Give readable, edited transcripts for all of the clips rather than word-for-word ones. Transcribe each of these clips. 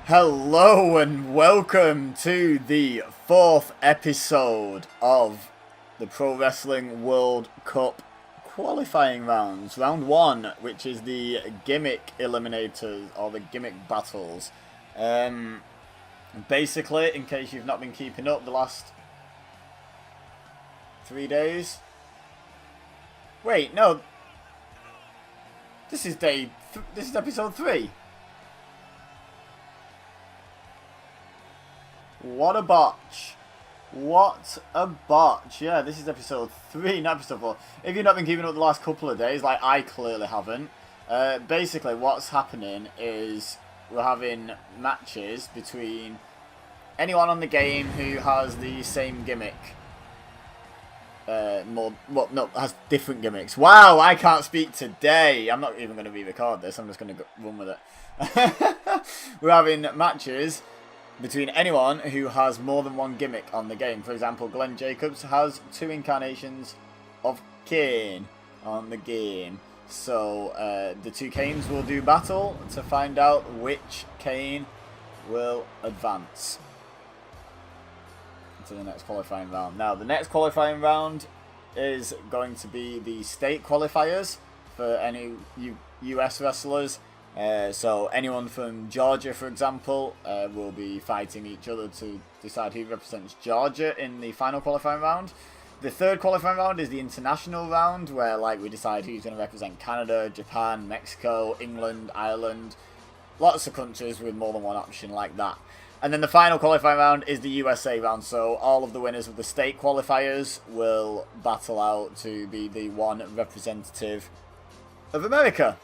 Hello and welcome to the 4th episode of the Pro Wrestling World Cup qualifying rounds. Round 1, which is the Gimmick eliminators or the Gimmick battles. Basically, in case you've not been keeping up the last 3 days. Wait, no. This is episode 3. What a botch. What a botch. Yeah, this is episode 3, not episode 4. If you've not been keeping up the last couple of days, like I clearly haven't, basically what's happening is we're having matches between anyone on the game who has the same gimmick. Has different gimmicks. Wow, I can't speak today. I'm not even going to re-record this. I'm just going to run with it. We're having matches between anyone who has more than one gimmick on the game. For example, Glenn Jacobs has 2 incarnations of Kane on the game. So the 2 Kanes will do battle to find out which Kane will advance to the next qualifying round. Now, the next qualifying round is going to be the state qualifiers for any US wrestlers. So anyone from Georgia, for example, will be fighting each other to decide who represents Georgia in the final qualifying round. The 3rd qualifying round is the international round, where we decide who's going to represent Canada, Japan, Mexico, England, Ireland. Lots of countries with more than one option like that. And then the final qualifying round is the USA round, so all of the winners of the state qualifiers will battle out to be the one representative of America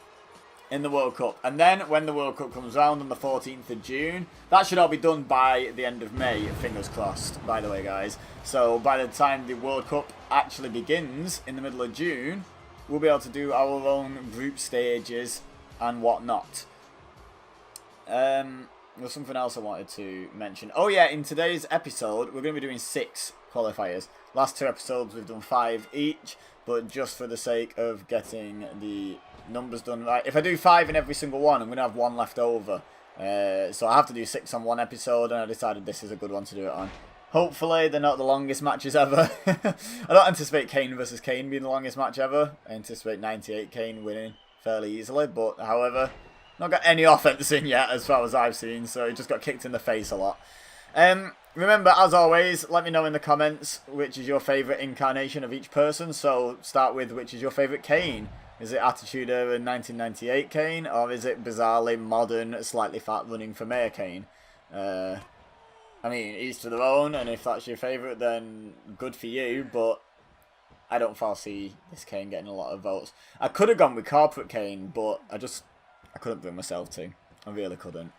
in the World Cup. And then when the World Cup comes round on the 14th of June, that should all be done by the end of May, fingers crossed, by the way, guys. So by the time the World Cup actually begins in the middle of June, we'll be able to do our own group stages and whatnot. There's something else I wanted to mention. Oh yeah, in today's episode, we're going to be doing 6 qualifiers. Last 2 episodes, we've done 5 each, but just for the sake of getting the numbers done right. If I do 5 in every single one, I'm going to have 1 left over. So I have to do 6 on one episode, and I decided this is a good one to do it on. Hopefully, they're not the longest matches ever. I don't anticipate Kane versus Kane being the longest match ever. I anticipate 98 Kane winning fairly easily, but however, not got any offense in yet as far as I've seen, so he just got kicked in the face a lot. Remember, as always, let me know in the comments which is your favourite incarnation of each person. So start with which is your favourite Kane. Is it Attitude Era 1998 Kane, or is it bizarrely modern, slightly fat running for Mayor Kane? I mean, each to their own, and if that's your favourite, then good for you, but I don't foresee this Kane getting a lot of votes. I could have gone with Corporate Kane, but I couldn't bring myself to. I really couldn't.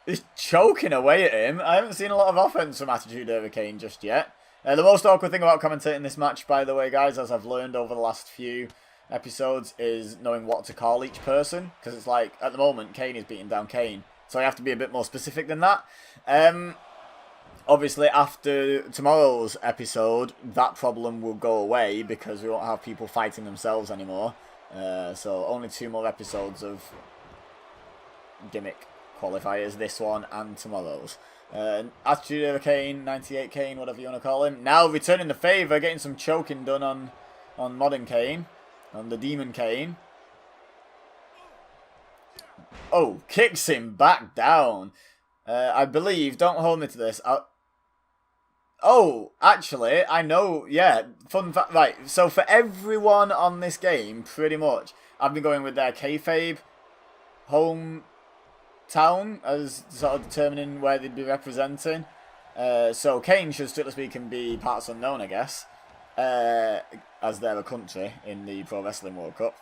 He's choking away at him. I haven't seen a lot of offense from Attitude Era Kane just yet. The most awkward thing about commentating this match, by the way, guys, as I've learned over the last few episodes, is knowing what to call each person. Because it's like, at the moment, Kane is beating down Kane. So I have to be a bit more specific than that. Obviously, after tomorrow's episode, that problem will go away because we won't have people fighting themselves anymore. So only 2 more episodes of Gimmick qualifiers, this one and tomorrow's. Attitude Era Kane, 98 Kane, whatever you want to call him. Now returning the favour, getting some choking done on Modern Kane, on the Demon Kane. Oh, kicks him back down. I believe, don't hold me to this. Oh, actually, I know, yeah, fun fact, right, so for everyone on this game, pretty much, I've been going with their kayfabe hometown as sort of determining where they'd be representing. So Kane should, strictly speaking, be parts unknown, I guess, as they're a country in the Pro Wrestling World Cup.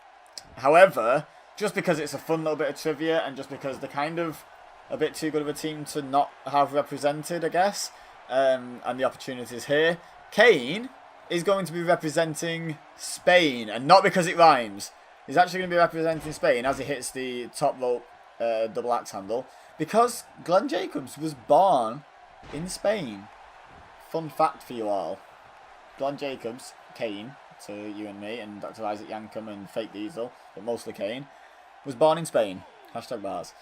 However, just because it's a fun little bit of trivia, and just because they're kind of a bit too good of a team to not have represented, I guess, and the opportunities here, Kane is going to be representing Spain, and not because it rhymes. He's actually going to be representing Spain as he hits the top rope double axe handle, because Glenn Jacobs was born in Spain. Fun fact for you all. Glenn Jacobs, Kane, to you and me, and Dr. Isaac Yankum and Fake Diesel, but mostly Kane, was born in Spain. Hashtag bars.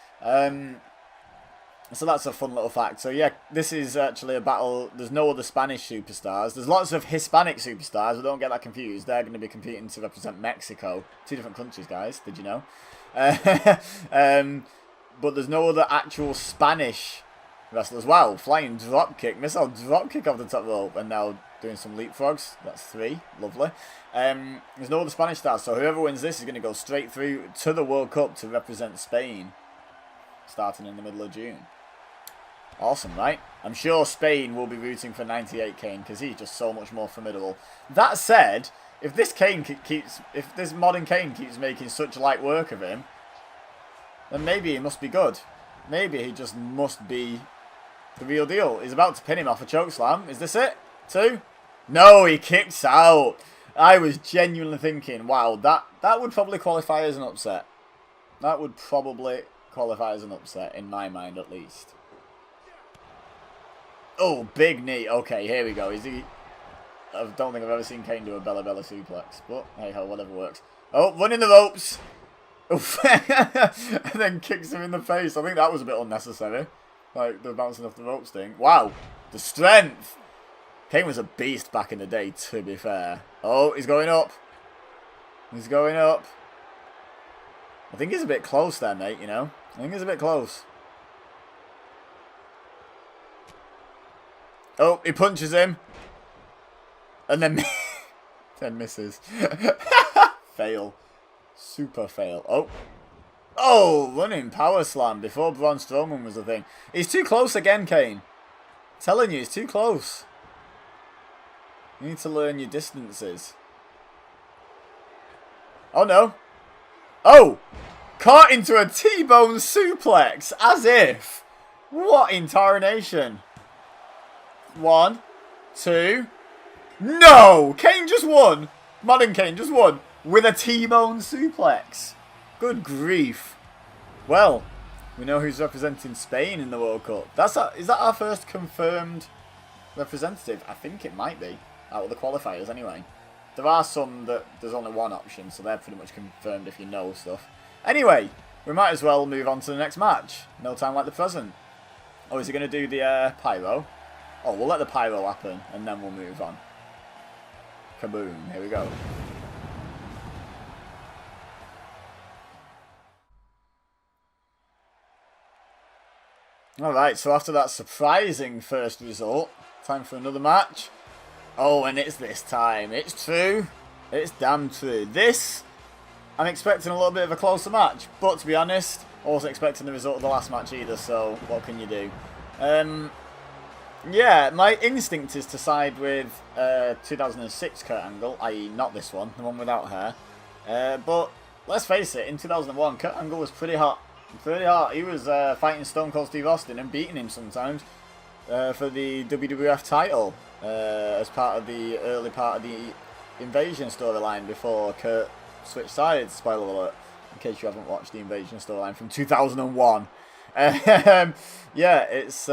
So that's a fun little fact. So yeah, this is actually a battle. There's no other Spanish superstars. There's lots of Hispanic superstars, but don't get that confused. They're going to be competing to represent Mexico. 2 different countries, guys. Did you know? But there's no other actual Spanish wrestlers. Wow, flying dropkick, missile dropkick off the top rope, and now doing some leapfrogs. That's 3. Lovely. There's no other Spanish stars, so whoever wins this is going to go straight through to the World Cup to represent Spain, starting in the middle of June. Awesome, right? I'm sure Spain will be rooting for 98 Kane because he's just so much more formidable. That said, if this modern Kane keeps making such light work of him, then maybe he must be good. Maybe he just must be the real deal. He's about to pin him off a chokeslam. Is this it? 2? No, he kicks out. I was genuinely thinking, wow, that would probably qualify as an upset. That would probably qualify as an upset, in my mind at least. Oh, big knee. Okay, here we go. Is he... I don't think I've ever seen Kane do a Bella Bella suplex. But, hey ho, whatever works. Oh, running the ropes. Oof. And then kicks him in the face. I think that was a bit unnecessary. Like, the bouncing off the ropes thing. Wow. The strength. Kane was a beast back in the day, to be fair. Oh, he's going up. He's going up. I think he's a bit close there, mate, you know. I think he's a bit close. Oh, he punches him. And then, then misses. Fail. Super fail. Oh. Oh, running power slam before Braun Strowman was a thing. He's too close again, Kane. I'm telling you, he's too close. You need to learn your distances. Oh, no. Oh! Caught into a T-bone suplex. As if. What in tarnation? 1, 2. No! Kane just won. Modern Kane just won. With a T-bone suplex. Good grief. Well, we know who's representing Spain in the World Cup. Is that our first confirmed representative? I think it might be. Out of the qualifiers, anyway. There are some that there's only one option, so they're pretty much confirmed if you know stuff. Anyway, we might as well move on to the next match. No time like the present. Oh, is he going to do the pyro? Oh, we'll let the pyro happen, and then we'll move on. Kaboom. Here we go. Alright, so after that surprising first result, time for another match. Oh, and it's this time. It's true. It's damn true. This, I'm expecting a little bit of a closer match. But to be honest, I wasn't expecting the result of the last match either, so what can you do? Yeah, my instinct is to side with 2006 Kurt Angle, i.e. not this one, the one without hair. But let's face it, in 2001, Kurt Angle was pretty hot. Pretty hot. He was fighting Stone Cold Steve Austin and beating him sometimes for the WWF title as part of the early part of the Invasion storyline before Kurt switched sides. Spoiler alert, in case you haven't watched the Invasion storyline from 2001. Yeah, it's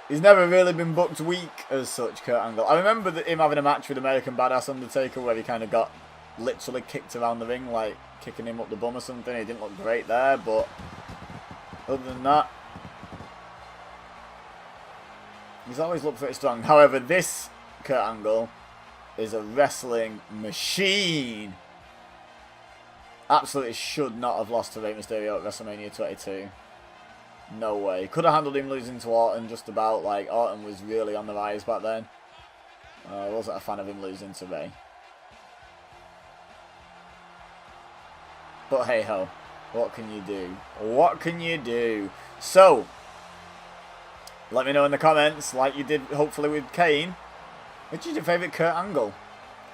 he's never really been booked weak as such, Kurt Angle. I remember him having a match with American Badass Undertaker where he kind of got literally kicked around the ring, like kicking him up the bum or something. He didn't look great there, but other than that, he's always looked pretty strong. However, this Kurt Angle is a wrestling machine. Absolutely should not have lost to Rey Mysterio at WrestleMania 22. No way. Could have handled him losing to Orton just about. Like, Orton was really on the rise back then. I wasn't a fan of him losing to Rey. But hey ho, what can you do? What can you do? So, let me know in the comments, like you did hopefully with Kane, which is your favourite Kurt Angle?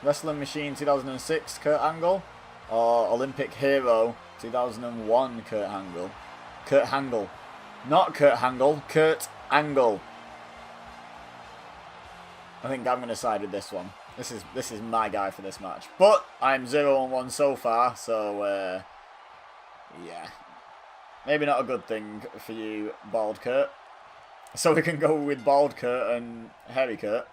Wrestling Machine 2006 Kurt Angle? Or Olympic Hero 2001 Kurt Angle? Kurt Angle. Not Kurt Angle, Kurt Angle. I think I'm going to side with this one. This is my guy for this match. But I'm 0-1 so far, so yeah. Maybe not a good thing for you, Bald Kurt. So we can go with Bald Kurt and Hairy Kurt.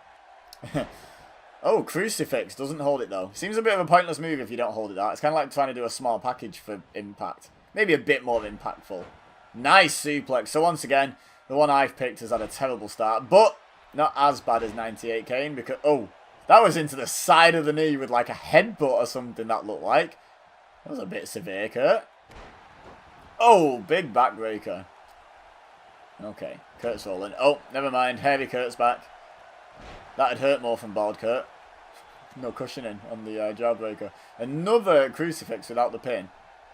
Oh, Crucifix. Doesn't hold it though. Seems a bit of a pointless move if you don't hold it out. It's kind of like trying to do a small package for Impact. maybe a bit more impactful. Nice suplex. So once again, the one I've picked has had a terrible start, but not as bad as 98 Kane because, oh, that was into the side of the knee with like a headbutt or something that looked like. That was a bit severe, Kurt. Oh, big backbreaker. Okay, Kurt's rolling. Oh, never mind. Heavy Kurt's back. That'd hurt more from bald Kurt. No cushioning on the jawbreaker. Another crucifix without the pin.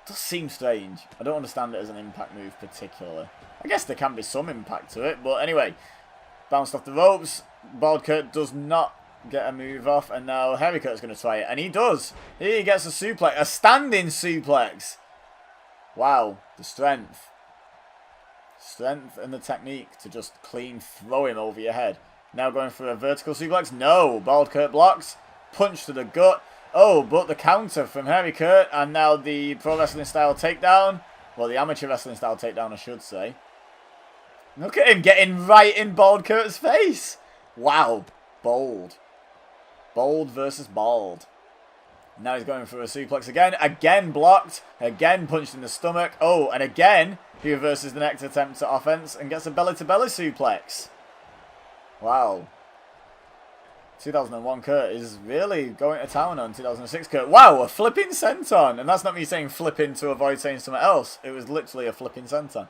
Does seem strange. I don't understand it as an impact move particularly. I guess there can be some impact to it, but anyway. Bounced off the ropes. Bald Kurt does not get a move off, and now Heavy Kurt's going to try it, and he does. He gets a suplex, a standing suplex. Wow, the strength. Strength and the technique to just clean throw him over your head. Now going for a vertical suplex. No, Bald Kurt blocks. Punch to the gut. Oh, but the counter from Heavy Kurt, and now the pro wrestling style takedown. Well, the amateur wrestling style takedown, I should say. Look at him getting right in Bald Kurt's face. Wow, bold. Bold versus bald. Now he's going for a suplex again. Again blocked. Again punched in the stomach. Oh, and again he reverses the next attempt at offense and gets a belly-to-belly suplex. Wow. 2001 Kurt is really going to town on 2006 Kurt. Wow, a flipping senton. And that's not me saying flipping to avoid saying something else. It was literally a flipping senton.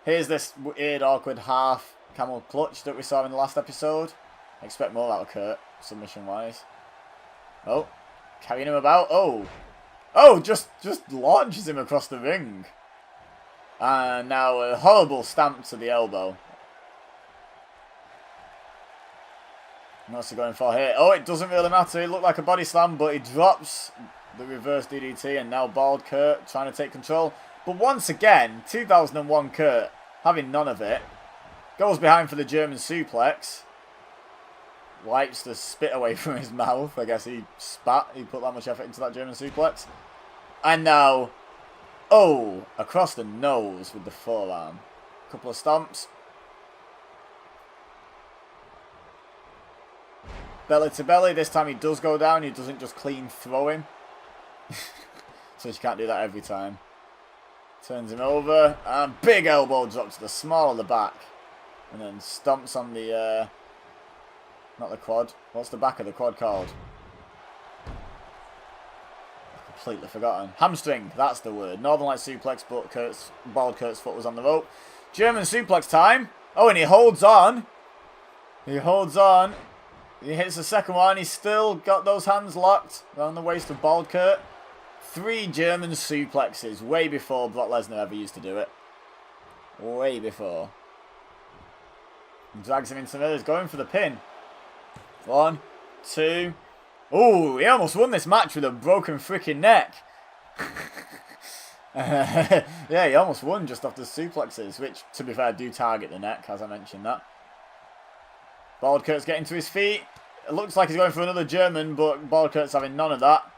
Here's this weird, awkward half camel clutch that we saw in the last episode. I expect more out of Kurt, submission-wise. Oh, carrying him about. Oh, just launches him across the ring. And now a horrible stamp to the elbow. What's he going for here? Oh, it doesn't really matter. It looked like a body slam, but he drops the reverse DDT, and now Bald Kurt trying to take control. But once again, 2001 Kurt, having none of it, goes behind for the German suplex. Wipes the spit away from his mouth. I guess he spat. He put that much effort into that German suplex. And now, oh, across the nose with the forearm. Couple of stomps. Belly to belly. This time he does go down. He doesn't just clean throw him. So you can't do that every time. Turns him over. And big elbow drop to the small of the back. And then stomps on the... not the quad. What's the back of the quad called? Completely forgotten. Hamstring. That's the word. Northern Light suplex, but Bald Kurt's foot was on the rope. German suplex time. Oh, and he holds on. He holds on. He hits the second one. He's still got those hands locked around the waist of Bald Kurt. 3 German suplexes. Way before Brock Lesnar ever used to do it. Way before. Drags him into there. He's going for the pin. 1, 2. Oh, he almost won this match with a broken freaking neck. Yeah, he almost won just off the suplexes, which, to be fair, do target the neck, as I mentioned that. Bald Kurt's getting to his feet. It looks like he's going for another German, but Bald Kurt's having none of that.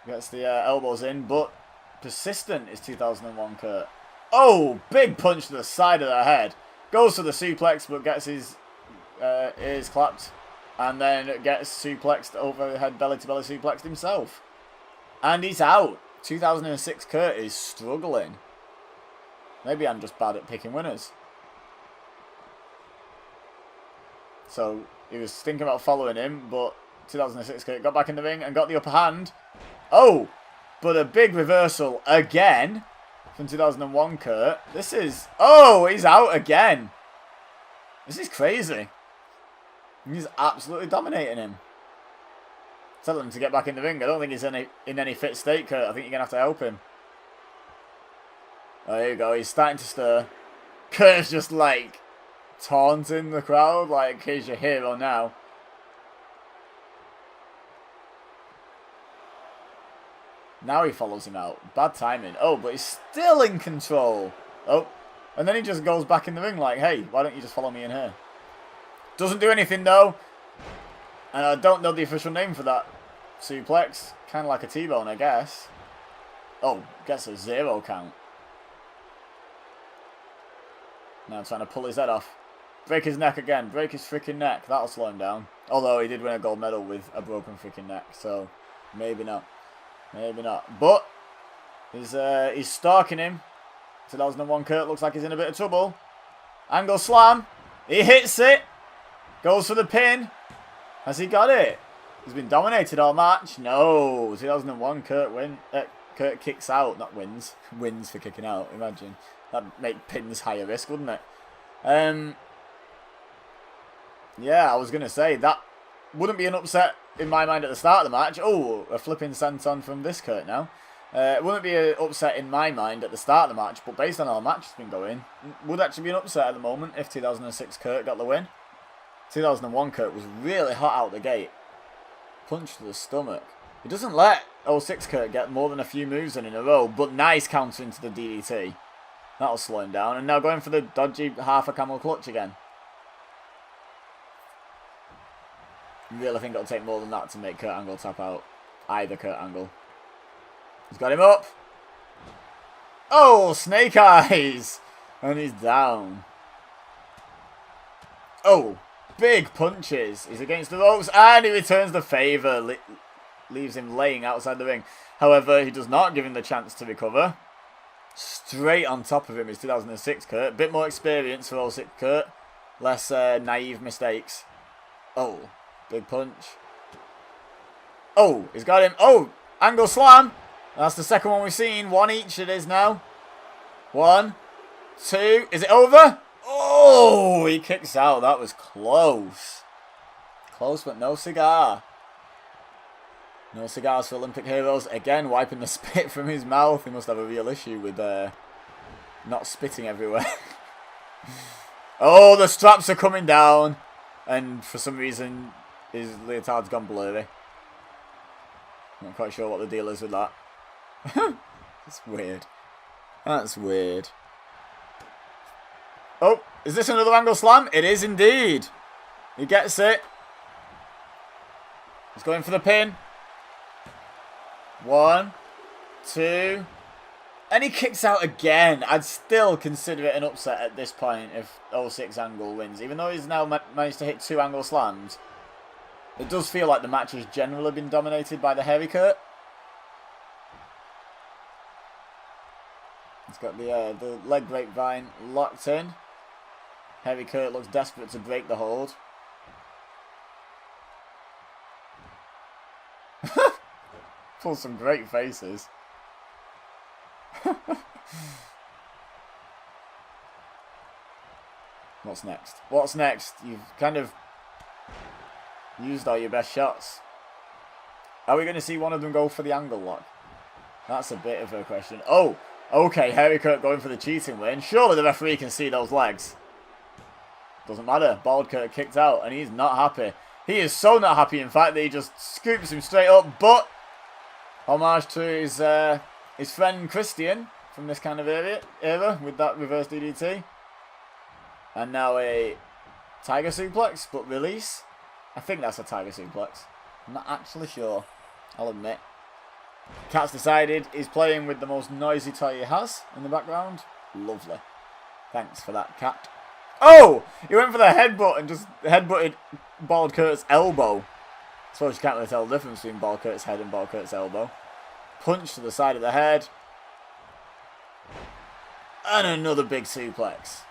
Gets the elbows in, but persistent is 2001 Kurt. Oh, big punch to the side of the head. Goes for the suplex, but gets his ears clapped. And then gets suplexed overhead, belly-to-belly suplexed himself. And he's out. 2006 Kurt is struggling. Maybe I'm just bad at picking winners. So he was thinking about following him, but 2006 Kurt got back in the ring and got the upper hand. Oh, but a big reversal again from 2001 Kurt. This is... oh, he's out again. This is crazy. He's absolutely dominating him. Tell him to get back in the ring. I don't think he's in any fit state, Kurt. I think you're going to have to help him. Oh, there you go. He's starting to stir. Kurt's just like taunting the crowd like he's your hero now. Now he follows him out. Bad timing. Oh, but he's still in control. Oh, and then he just goes back in the ring like, hey, why don't you just follow me in here? Doesn't do anything though. And I don't know the official name for that suplex. Kind of like a T-bone, I guess. Oh, gets a 0 count. Now trying to pull his head off. Break his neck again. Break his freaking neck. That'll slow him down. Although he did win a gold medal with a broken freaking neck. So, maybe not. Maybe not. But, He's stalking him. 2001 Kurt looks like he's in a bit of trouble. Angle slam. He hits it. Goes for the pin. Has he got it? He's been dominated all match. No. 2001 Kurt kicks out. Not wins. Wins for kicking out. Imagine. That'd make pins higher risk, wouldn't it? Yeah, I was going to say, that wouldn't be an upset in my mind at the start of the match. Oh, a flipping senton from this Kurt now. It wouldn't be an upset in my mind at the start of the match, but based on how the match has been going, would actually be an upset at the moment if 2006 Kurt got the win. 2001 Kurt was really hot out the gate. Punch to the stomach. He doesn't let 06 Kurt get more than a few moves in a row, but nice counter into the DDT. That'll slow him down. And now going for the dodgy half a camel clutch again. Really think it'll take more than that to make Kurt Angle tap out. Either Kurt Angle. He's got him up. Oh, snake eyes. And he's down. Oh, big punches. He's against the ropes and he returns the favour. Leaves him laying outside the ring. However, he does not give him the chance to recover. Straight on top of him is 2006 Kurt. Bit more experience for 06 Kurt. Less naive mistakes. Oh, big punch. Oh, he's got him. Oh, angle slam. That's the second one we've seen. One each it is now. 1, 2. Is it over? Oh, he kicks out. That was close. Close, but no cigar. No cigars for Olympic heroes. Again, wiping the spit from his mouth. He must have a real issue with not spitting everywhere. Oh, the straps are coming down. And for some reason, his leotard's gone blurry. Not quite sure what the deal is with that. It's weird. That's weird. Oh, is this another angle slam? It is indeed. He gets it. He's going for the pin. 1, 2. And he kicks out again. I'd still consider it an upset at this point if 06 Angle wins. Even though he's now managed to hit 2 angle slams. It does feel like the match has generally been dominated by the hairy Kurt. He's got the leg grapevine locked in. Hairy Kurt looks desperate to break the hold. Pulls some great faces. What's next? What's next? You've kind of used all your best shots. Are we going to see one of them go for the angle lock? That's a bit of a question. Oh, okay, Hairy Kurt going for the cheating win. Surely the referee can see those legs. Doesn't matter. Bald Kurt kicked out and he's not happy. He is so not happy, in fact, that he just scoops him straight up. But homage to his friend Christian from this kind of era with that reverse DDT. And now a tiger suplex, but release. I think that's a tiger suplex. I'm not actually sure, I'll admit. Cat's decided he's playing with the most noisy toy he has in the background. Lovely. Thanks for that, Cat. Oh! He went for the headbutt and just headbutted Bald Kurt's elbow. I suppose you can't really tell the difference between Bald Kurt's head and Bald Kurt's elbow. Punch to the side of the head. And another big suplex.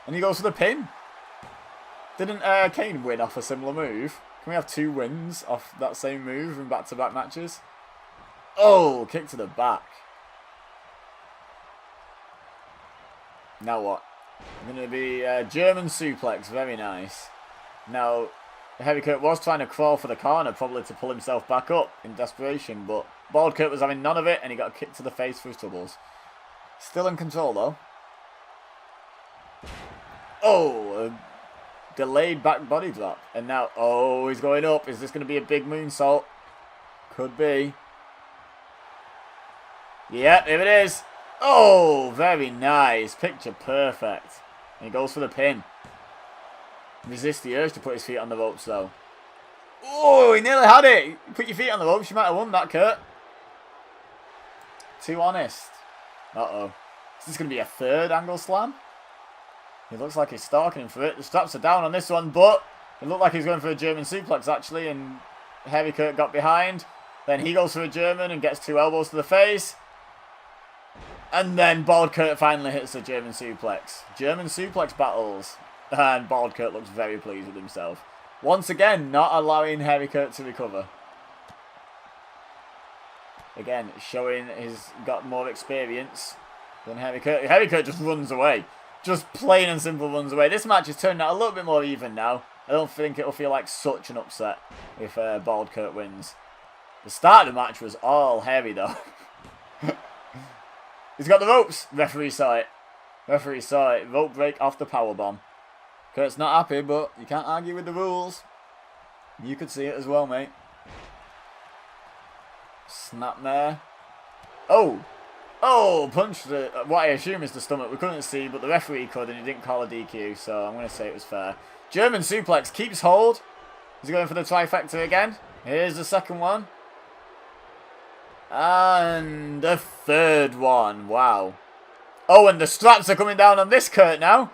And he goes for the pin. Didn't Kane win off a similar move? Can we have 2 wins off that same move in back-to-back matches? Oh, kick to the back. Now what? Going to be a German suplex. Very nice. Now, Hairy Kurt was trying to crawl for the corner, probably to pull himself back up in desperation, but Bald Kurt was having none of it, and he got a kick to the face for his troubles. Still in control, though. Oh, a delayed back body drop. And now, oh, he's going up. Is this going to be a big moonsault? Could be. Yep, here it is. Oh, very nice. Picture perfect. And he goes for the pin. Resists the urge to put his feet on the ropes, though. Oh, he nearly had it. You put your feet on the ropes, you might have won that, Kurt. Too honest. Uh-oh. Is this going to be a 3rd angle slam? He looks like he's stalking him for it. The straps are down on this one, but it looked like he was going for a German suplex, actually, and Hairy Kurt got behind. Then he goes for a German and gets 2 elbows to the face. And then Bald Kurt finally hits the German suplex. German suplex battles. And Bald Kurt looks very pleased with himself. Once again, not allowing Hairy Kurt to recover. Again, showing he's got more experience than Hairy Kurt. Hairy Kurt just runs away. Just plain and simple runs away. This match is turning out a little bit more even now. I don't think it'll feel like such an upset if Bald Kurt wins. The start of the match was all Hairy though. He's got the ropes. Referee saw it. Referee saw it. Rope break off the powerbomb. Kurt's not happy, but you can't argue with the rules. You could see it as well, mate. Snap there. Oh! Oh! Punched the, what I assume is the stomach. We couldn't see, but the referee could, and he didn't call a DQ, so I'm going to say it was fair. German suplex keeps hold. Is he going for the trifecta again? Here's the second one. And the third one. Wow. Oh, and the straps are coming down on this Kurt now.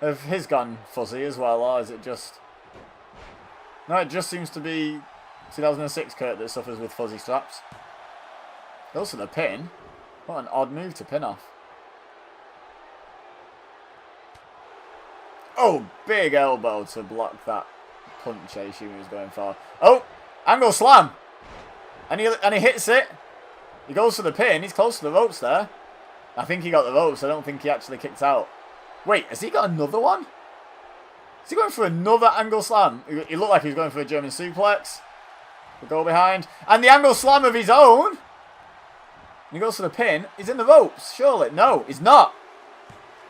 Have his gone fuzzy as well, or is it just... No, it just seems to be 2006 Kurt that suffers with fuzzy straps. Goes for the pin. What an odd move to pin off. Oh, big elbow to block that punch I assume he was going for. Oh, angle slam. And he hits it. He goes for the pin. He's close to the ropes there. I think he got the ropes. I don't think he actually kicked out. Wait, has he got another one? Is he going for another angle slam? He looked like he was going for a German suplex. The goal behind. And the angle slam of his own. And he goes for the pin. He's in the ropes, surely. No, he's not.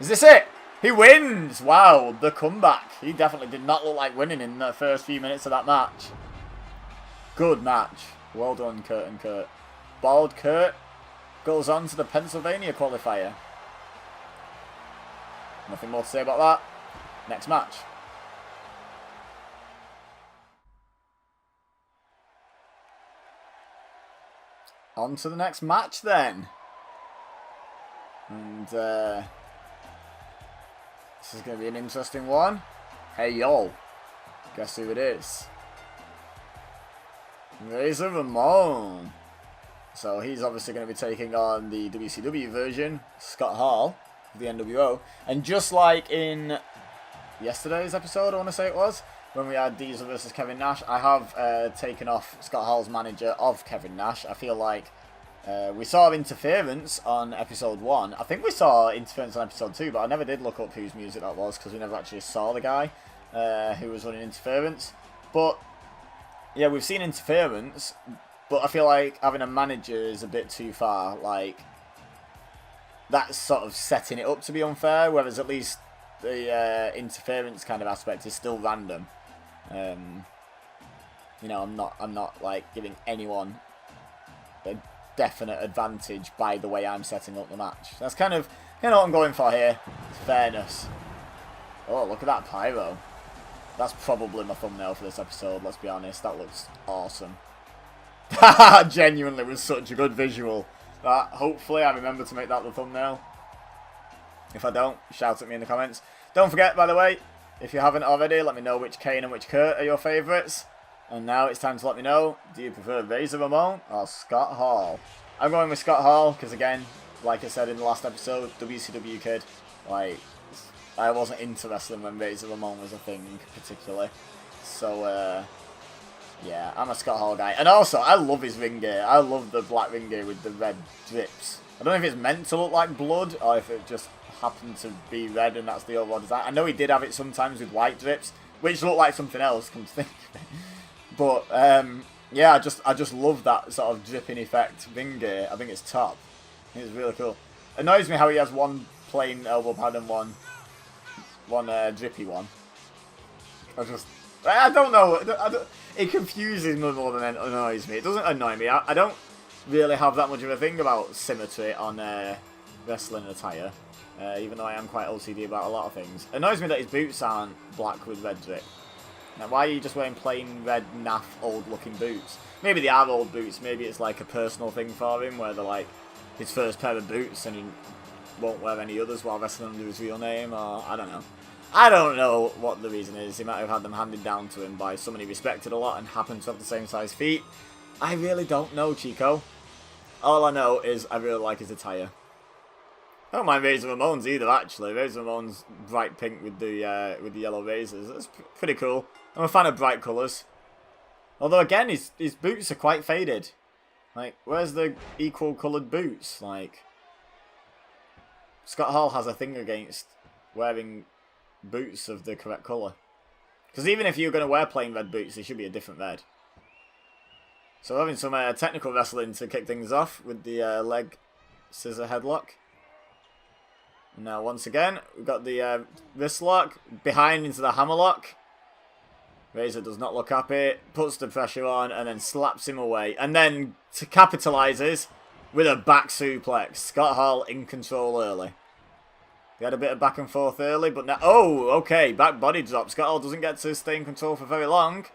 Is this it? He wins. Wow, the comeback. He definitely did not look like winning in the first few minutes of that match. Good match. Well done, Kurt and Kurt. Bald Kurt goes on to the Pennsylvania qualifier. Nothing more to say about that. Next match. On to the next match then. And this is going to be an interesting one. Hey yo. Guess who it is? Razor Ramon. So he's obviously going to be taking on the WCW version, Scott Hall, of the NWO. And just like in yesterday's episode, I want to say it was, when we had Diesel versus Kevin Nash, I have taken off Scott Hall's manager of Kevin Nash. I feel like we saw interference on episode 1. I think we saw interference on episode 2, but I never did look up whose music that was because we never actually saw the guy who was running interference. But yeah, we've seen interference, but I feel like having a manager is a bit too far. Like, that's sort of setting it up to be unfair, whereas at least the interference kind of aspect is still random. You know, I'm not like giving anyone a definite advantage by the way I'm setting up the match. That's kind of, you know, what I'm going for here. It's fairness. Oh, look at that pyro. That's probably my thumbnail for this episode, let's be honest. That looks awesome. Genuinely was such a good visual. Hopefully I remember to make that the thumbnail. If I don't, shout at me in the comments. Don't forget, by the way, if you haven't already, let me know which Kane and which Kurt are your favourites. And now it's time to let me know, do you prefer Razor Ramon or Scott Hall? I'm going with Scott Hall, because again, like I said in the last episode, WCW kid, like, I wasn't into wrestling when Razor Ramon was a thing, particularly. So, yeah, I'm a Scott Hall guy. And also, I love his ring gear. I love the black ring gear with the red drips. I don't know if it's meant to look like blood, or if it just happened to be red and that's the overall design. I know he did have it sometimes with white drips, which looked like something else, come to think of it. But, yeah, I just love that sort of dripping effect ring gear. I think it's top. I think it's really cool. Annoys me how he has one plain elbow pad and one drippy one. I don't know. It confuses me more than it annoys me. It doesn't annoy me. I don't really have that much of a thing about symmetry on wrestling attire, even though I am quite OCD about a lot of things. It annoys me that his boots aren't black with red drip. Now, why are you just wearing plain red, naff, old-looking boots? Maybe they are old boots. Maybe it's like a personal thing for him, where they're like his first pair of boots and he won't wear any others while wrestling under his real name, or I don't know. I don't know what the reason is. He might have had them handed down to him by someone he respected a lot and happened to have the same size feet. I really don't know, Chico. All I know is I really like his attire. I don't mind Razor Ramon's either, actually. Razor Ramon's bright pink with the yellow razors. That's pretty cool. I'm a fan of bright colours. Although, again, his boots are quite faded. Like, where's the equal coloured boots? Like, Scott Hall has a thing against wearing boots of the correct colour. Because even if you're going to wear plain red boots, they should be a different red. So having some technical wrestling to kick things off with the leg scissor headlock. And now once again, we've got the wrist lock, behind into the hammerlock. Razor does not look happy, puts the pressure on, and then slaps him away. And then capitalises with a back suplex. Scott Hall in control early. They had a bit of back and forth early, but now... Oh, okay, back body drop. Scott Hall doesn't get to stay in control for very long.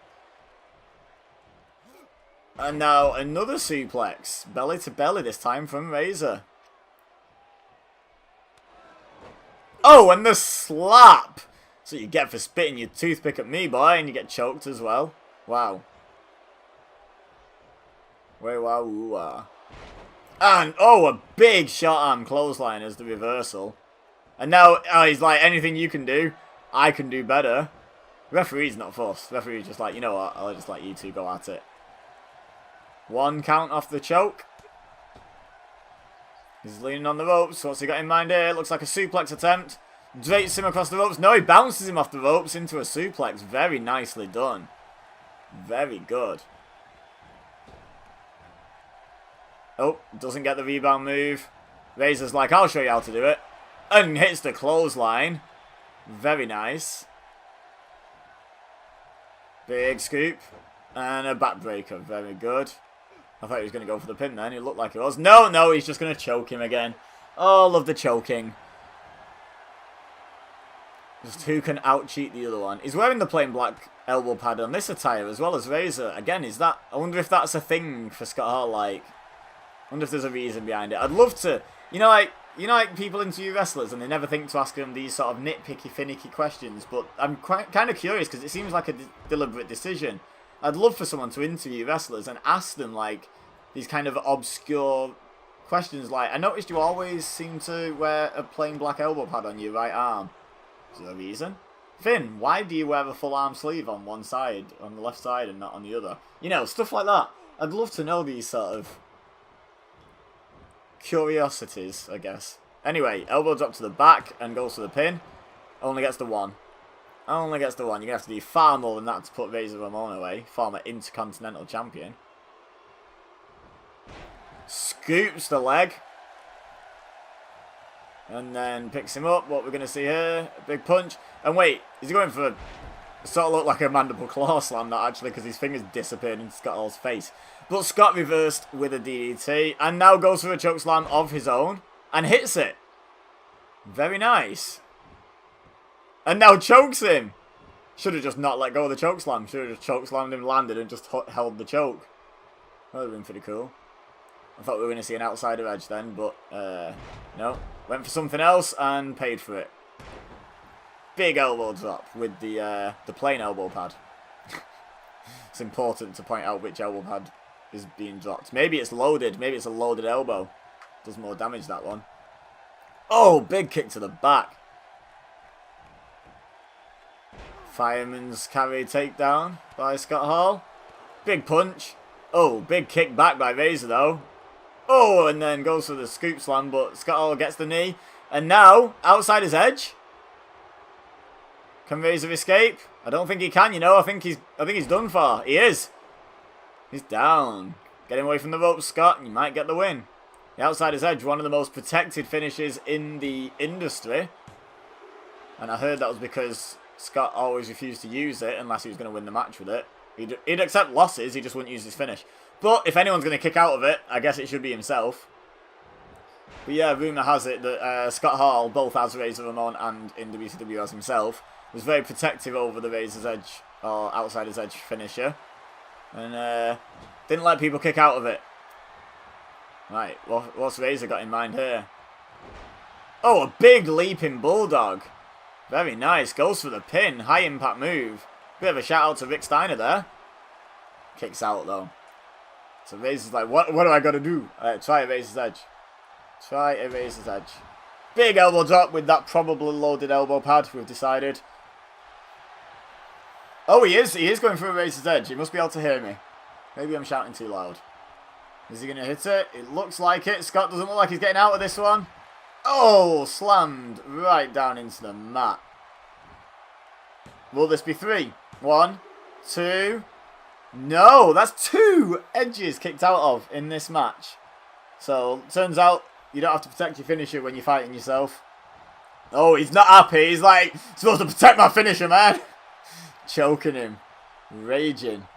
And now another suplex. Belly to belly this time from Razor. Oh, and the slap! So you get for spitting your toothpick at me, boy, and you get choked as well. Wow. Wow. And, oh, a big short arm clothesline as the reversal. And now, he's like, anything you can do, I can do better. Referee's not fussed. Referee's just like, you know what, I'll just let you two go at it. 1 count off the choke. He's leaning on the ropes. What's he got in mind here? Looks like a suplex attempt. Drapes him across the ropes. No, he bounces him off the ropes into a suplex. Very nicely done. Very good. Oh, doesn't get the rebound move. Razor's like, I'll show you how to do it. And hits the clothesline. Very nice. Big scoop. And a backbreaker. Very good. I thought he was going to go for the pin then. It looked like he was. No, he's just going to choke him again. Oh, love the choking. Just who can out-cheat the other one. He's wearing the plain black elbow pad on this attire as well as Razor. Again, is that... I wonder if that's a thing for Scott Hall, like... I wonder if there's a reason behind it. I'd love to... You know, like people interview wrestlers and they never think to ask them these sort of nitpicky, finicky questions. But I'm kind of curious because it seems like a deliberate decision. I'd love for someone to interview wrestlers and ask them, like, these kind of obscure questions. Like, I noticed you always seem to wear a plain black elbow pad on your right arm. Is there a reason? Finn, why do you wear a full arm sleeve on one side, on the left side, and not on the other? You know, stuff like that. I'd love to know these sort of curiosities, I guess. Anyway, elbow drop to the back and goes for the pin. Only gets the 1. Only gets the 1. You're going to have to do far more than that to put Razor Ramon away. Former Intercontinental Champion. Scoops the leg. And then picks him up. What we're going to see here. A big punch. And wait, is he going for a... Sort of look like a mandible claw slam, not actually, because his fingers disappeared into Scott Hall's face. But Scott reversed with a DDT. And now goes for a choke slam of his own. And hits it. Very nice. And now chokes him. Should have just not let go of the choke slam. Should have just choke slammed him, landed, and just held the choke. That would have been pretty cool. I thought we were going to see an outsider edge then, but no. Went for something else and paid for it. Big elbow drop with the plain elbow pad. It's important to point out which elbow pad is being dropped. Maybe it's loaded. Maybe it's a loaded elbow. Does more damage, that one. Oh, big kick to the back. Fireman's carry takedown by Scott Hall. Big punch. Oh, big kick back by Razor though. Oh, and then goes for the scoop slam, but Scott Hall gets the knee. And now, outside his edge. Can Razor escape? I don't think he can, you know. I think he's done for. He is. He's down. Get him away from the ropes, Scott, and you might get the win. The outside his edge, one of the most protected finishes in the industry. And I heard that was because Scott always refused to use it unless he was going to win the match with it. He'd accept losses, he just wouldn't use his finish. But if anyone's going to kick out of it, I guess it should be himself. But yeah, rumour has it that Scott Hall, both as Razor Ramon and in WCW as himself, was very protective over the Razor's Edge, or outside his edge finisher. And didn't let people kick out of it. Right, what's Razor got in mind here? Oh, a big leaping bulldog. Very nice. Goes for the pin. High impact move. Bit of a shout out to Rick Steiner there. Kicks out though. So Razor's like, what do I got to do? Try a Razor's Edge. Try a Razor's Edge. Big elbow drop with that probably loaded elbow pad, we've decided. Oh, he is going for a razor's edge. He must be able to hear me. Maybe I'm shouting too loud. Is he going to hit it? It looks like it. Scott doesn't look like he's getting out of this one. Oh, slammed right down into the mat. Will this be 3? 1, 2. No, that's 2 edges kicked out of in this match. So, turns out you don't have to protect your finisher when you're fighting yourself. Oh, he's not happy. He's like, supposed to protect my finisher, man. Choking him. Raging.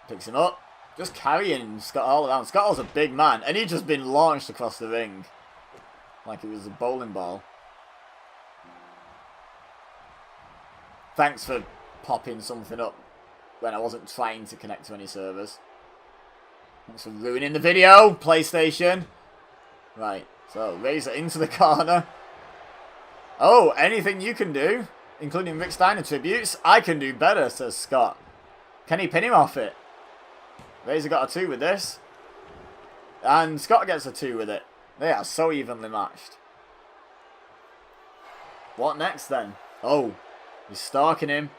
Picks him up. Just carrying Scott Hall around. Scott Hall's a big man. And he's just been launched across the ring. Like it was a bowling ball. Thanks for popping something up when I wasn't trying to connect to any servers. Thanks for ruining the video, PlayStation. Right, so Razor into the corner. Oh, anything you can do, including Rick Steiner tributes, I can do better, says Scott. Can he pin him off it? Razor got a 2 with this. And Scott gets a 2 with it. They are so evenly matched. What next then? Oh, he's stalking him.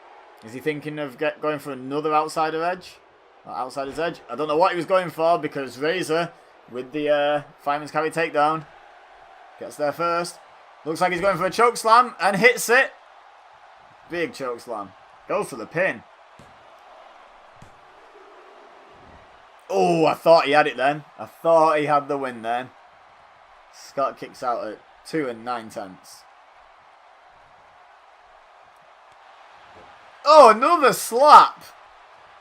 Is he thinking of going for another outsider edge? Or outsider's edge? I don't know what he was going for because Razor, with the fireman's carry takedown, gets there first. Looks like he's going for a choke slam and hits it. Big choke slam. Goes for the pin. Oh, I thought he had it then. I thought he had the win then. Scott kicks out at 2 9/10. Oh, another slap.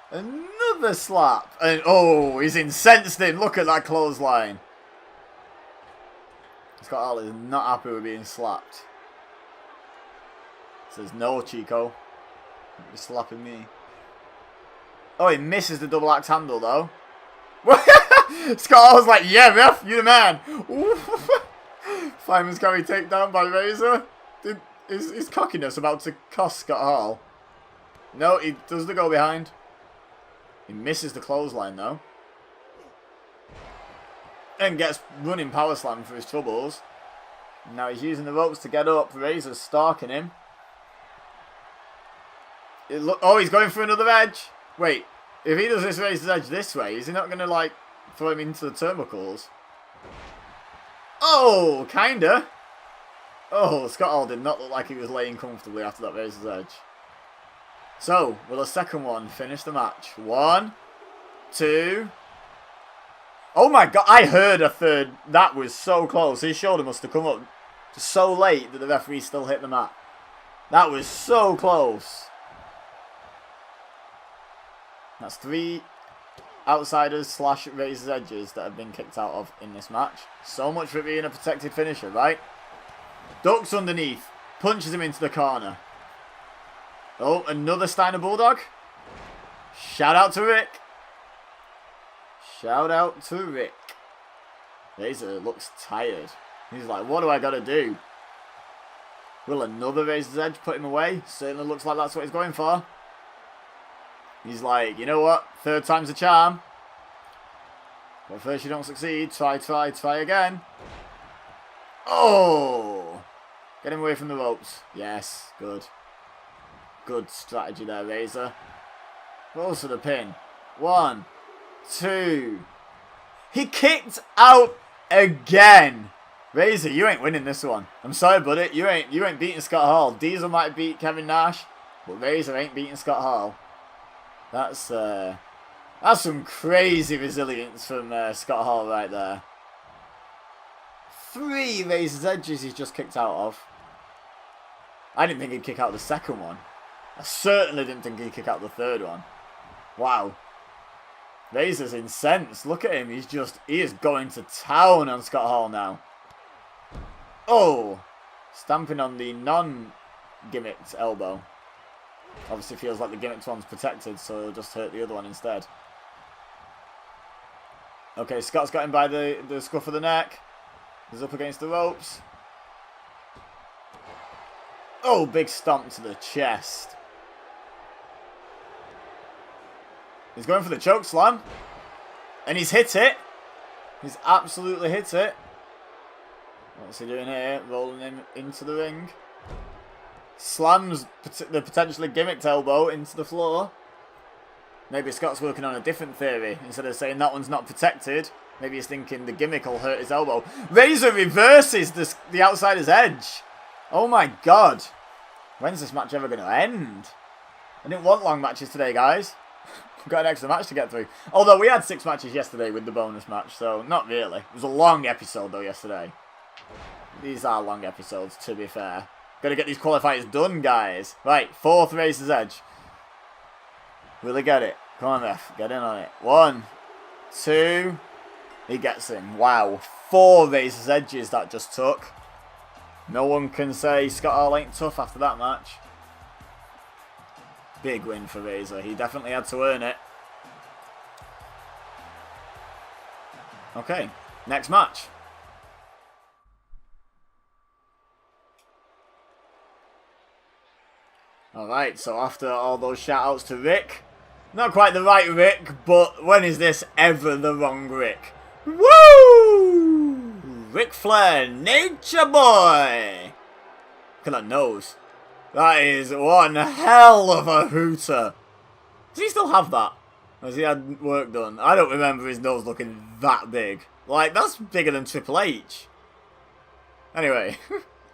Another slap. And oh, he's incensed him. Look at that clothesline. Scott Hall is not happy with being slapped. Says, no, Chico. You're slapping me. Oh, he misses the double axe handle, though. Scott Hall's like, yeah, ref, you're the man. Fireman's carry takedown by Razor. Is cockiness about to cost Scott Hall? No, he does the go behind. He misses the clothesline, though. And gets running power slam for his troubles. Now he's using the ropes to get up. Razor's stalking him. Oh, he's going for another edge. Wait, if he does this Razor's edge this way, is he not going to, like, throw him into the turnbuckles? Oh, kinda. Oh, Scott Hall did not look like he was laying comfortably after that Razor's edge. So, will a second one finish the match? 1, 2. Oh my god, I heard a third. That was so close. His shoulder must have come up so late that the referee still hit the mat. That was so close. That's 3 outsiders / Razor's edges that have been kicked out of in this match. So much for it being a protected finisher, right? Ducks underneath. Punches him into the corner. Oh, another Steiner Bulldog. Shout out to Rick. Shout out to Rick. Razor looks tired. He's like, what do I got to do? Will another Razor's edge put him away? Certainly looks like that's what he's going for. He's like, you know what? 3rd time's a charm. But first you don't succeed. Try again. Oh! Get him away from the ropes. Yes, good. Good strategy there, Razor. Goes for the pin. 1, 2. He kicked out again. Razor, you ain't winning this one. I'm sorry, buddy. You ain't beating Scott Hall. Diesel might beat Kevin Nash, but Razor ain't beating Scott Hall. That's some crazy resilience from Scott Hall right there. 3 Razor's edges he's just kicked out of. I didn't think he'd kick out the second one. I certainly didn't think he'd kick out the 3rd one. Wow. Razor's incensed. Look at him. He is going to town on Scott Hall now. Oh. Stamping on the non-gimmicked elbow. Obviously feels like the gimmicked one's protected, so he'll just hurt the other one instead. Okay, Scott's got him by the scruff of the neck. He's up against the ropes. Oh, big stomp to the chest. He's going for the choke slam. And he's hit it. He's absolutely hit it. What's he doing here? Rolling him into the ring. Slams the potentially gimmicked elbow into the floor. Maybe Scott's working on a different theory. Instead of saying that one's not protected, maybe he's thinking the gimmick will hurt his elbow. Razor reverses the outsider's edge. Oh my god. When's this match ever going to end? I didn't want long matches today, guys. We've got an extra match to get through. Although we had 6 matches yesterday with the bonus match, so not really. It was a long episode, though, yesterday. These are long episodes, to be fair. Got to get these qualifiers done, guys. Right, 4th Razor's Edge. Will he get it? Come on, ref. Get in on it. 1, 2. He gets him. Wow. 4 Razor's Edges that just took. No one can say Scott Hall ain't tough after that match. Big win for Razor. He definitely had to earn it. Okay. Next match. Alright, so after all those shout-outs to Rick, not quite the right Rick, but when is this ever the wrong Rick? Woo! Ric Flair, Nature Boy! Look at that nose. That is one hell of a hooter. Does he still have that? Has he had work done? I don't remember his nose looking that big. Like, that's bigger than Triple H. Anyway,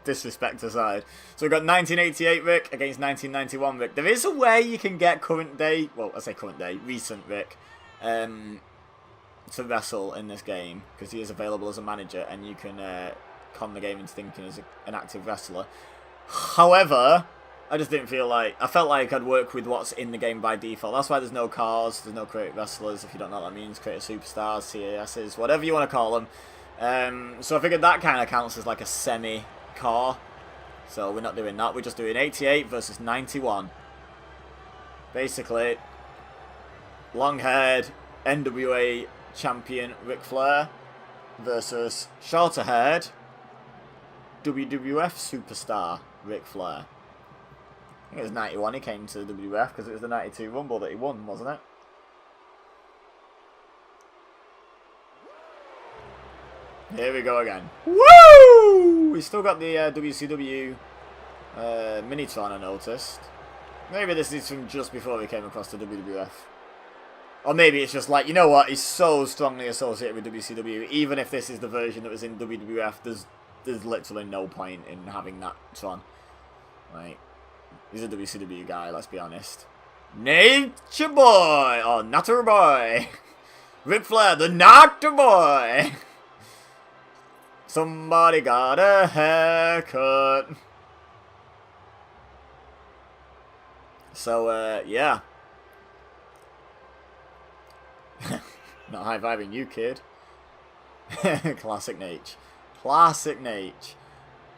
disrespect aside. So we've got 1988 Rick against 1991 Rick. There is a way you can get current day, well, I say current day, recent Rick, to wrestle in this game. Because he is available as a manager and you can con the game into thinking as an active wrestler. However, I just didn't feel like... I felt like I'd work with what's in the game by default. That's why there's no cars, there's no creative wrestlers. If you don't know what that means, creative superstars, CASs, whatever you want to call them. So I figured that kind of counts as like a semi-car. So we're not doing that. We're just doing 88 versus 91. Basically, long-haired NWA champion Ric Flair versus shorter-haired WWF superstar Ric Flair. I think it was 91 he came to the WWF because it was the 92 Rumble that he won, wasn't it? Here we go again. Woo! We still got the WCW Minitron, I noticed. Maybe this is from just before he came across the WWF. Or maybe it's just like, you know what, he's so strongly associated with WCW, even if this is the version that was in WWF, there's literally no point in having that Tron. Like, he's a WCW guy, let's be honest. Nature Boy! Or Nature Boy! Ric Flair, the Nature Boy! Somebody got a haircut. So, yeah. Not high-fiving you, kid. Classic Nate. Classic Nate.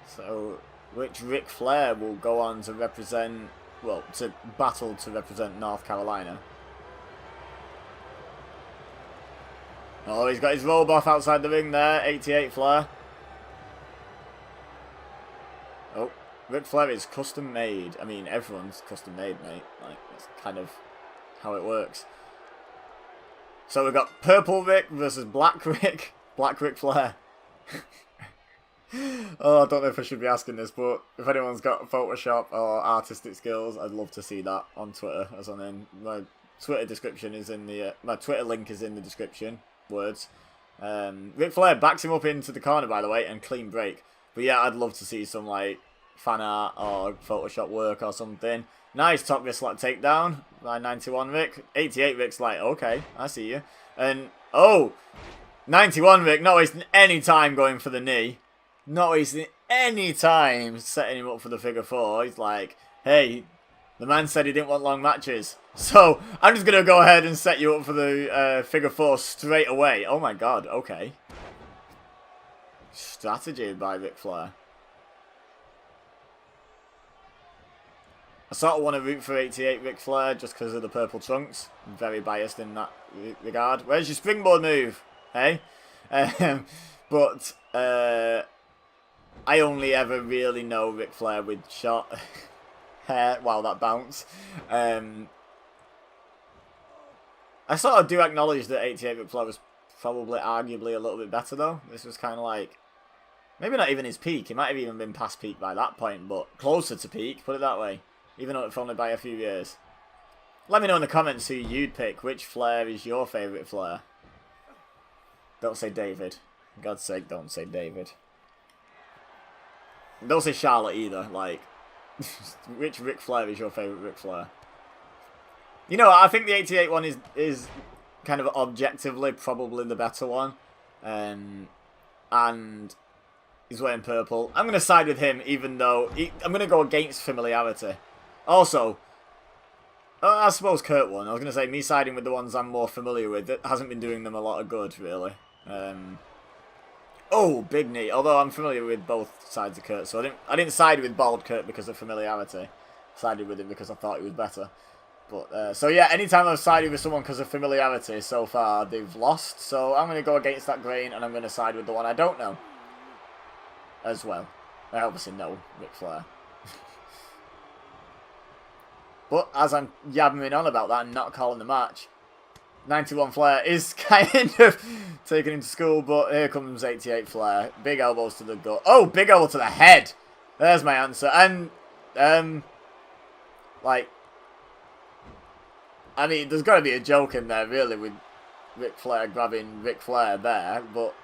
So, which Ric Flair will go on to represent, well, to battle to represent North Carolina. Oh, he's got his robe off outside the ring there, 88 Flair. Oh, Ric Flair is custom made. I mean, everyone's custom made, mate. Like, that's kind of how it works. So we've got Purple Rick versus Black Rick. Black Ric Flair. Oh, I don't know if I should be asking this, but if anyone's got Photoshop or artistic skills, I'd love to see that on Twitter. As on in my Twitter description is in the my Twitter link is in the description. Words. Ric Flair backs him up into the corner, by the way, and clean break. But yeah, I'd love to see some like fan art or Photoshop work or something. Nice top wrist lock takedown by 91 Rick. 88 Rick's like, okay, I see you. And, oh, 91 Rick not wasting any time going for the knee. Not wasting any time setting him up for the figure four. He's like, hey, the man said he didn't want long matches. So, I'm just going to go ahead and set you up for the figure four straight away. Oh my god, okay. Strategy by Ric Flair. I sort of want to root for 88 Ric Flair just because of the purple trunks. I'm very biased in that regard. Where's your springboard move? Hey? But I only ever really know Ric Flair with short hair. Wow, that bounce. I sort of do acknowledge that 88 Ric Flair was probably arguably a little bit better though. This was kind of like Maybe not even his peak. He might have even been past peak by that point, but closer to peak, put it that way. Even though it's only by a few years. Let me know in the comments who you'd pick. Which Flair is your favourite Flair? Don't say David. For God's sake, don't say David. Don't say Charlotte either. Like, which Ric Flair is your favourite Ric Flair? You know, I think the 88 one is kind of objectively probably the better one. And he's wearing purple. I'm going to side with him, even though I'm going to go against familiarity. Also, I suppose Kurt won. I was going to say, me siding with the ones I'm more familiar with, that hasn't been doing them a lot of good, really. Oh, big knee. Although I'm familiar with both sides of Kurt, so I didn't side with bald Kurt because of familiarity. I sided with him because I thought he was better. But so yeah, anytime I've sided with someone because of familiarity so far, they've lost. So I'm going to go against that grain, and I'm going to side with the one I don't know as well. I obviously know Ric Flair. But as I'm yabbering on about that and not calling the match, 91 Flair is kind of taken him to school, but here comes 88 Flair. Big elbows to the gut. Oh, big elbow to the head. There's my answer. And, like, I mean, there's got to be a joke in there, really, with Ric Flair grabbing Ric Flair there, but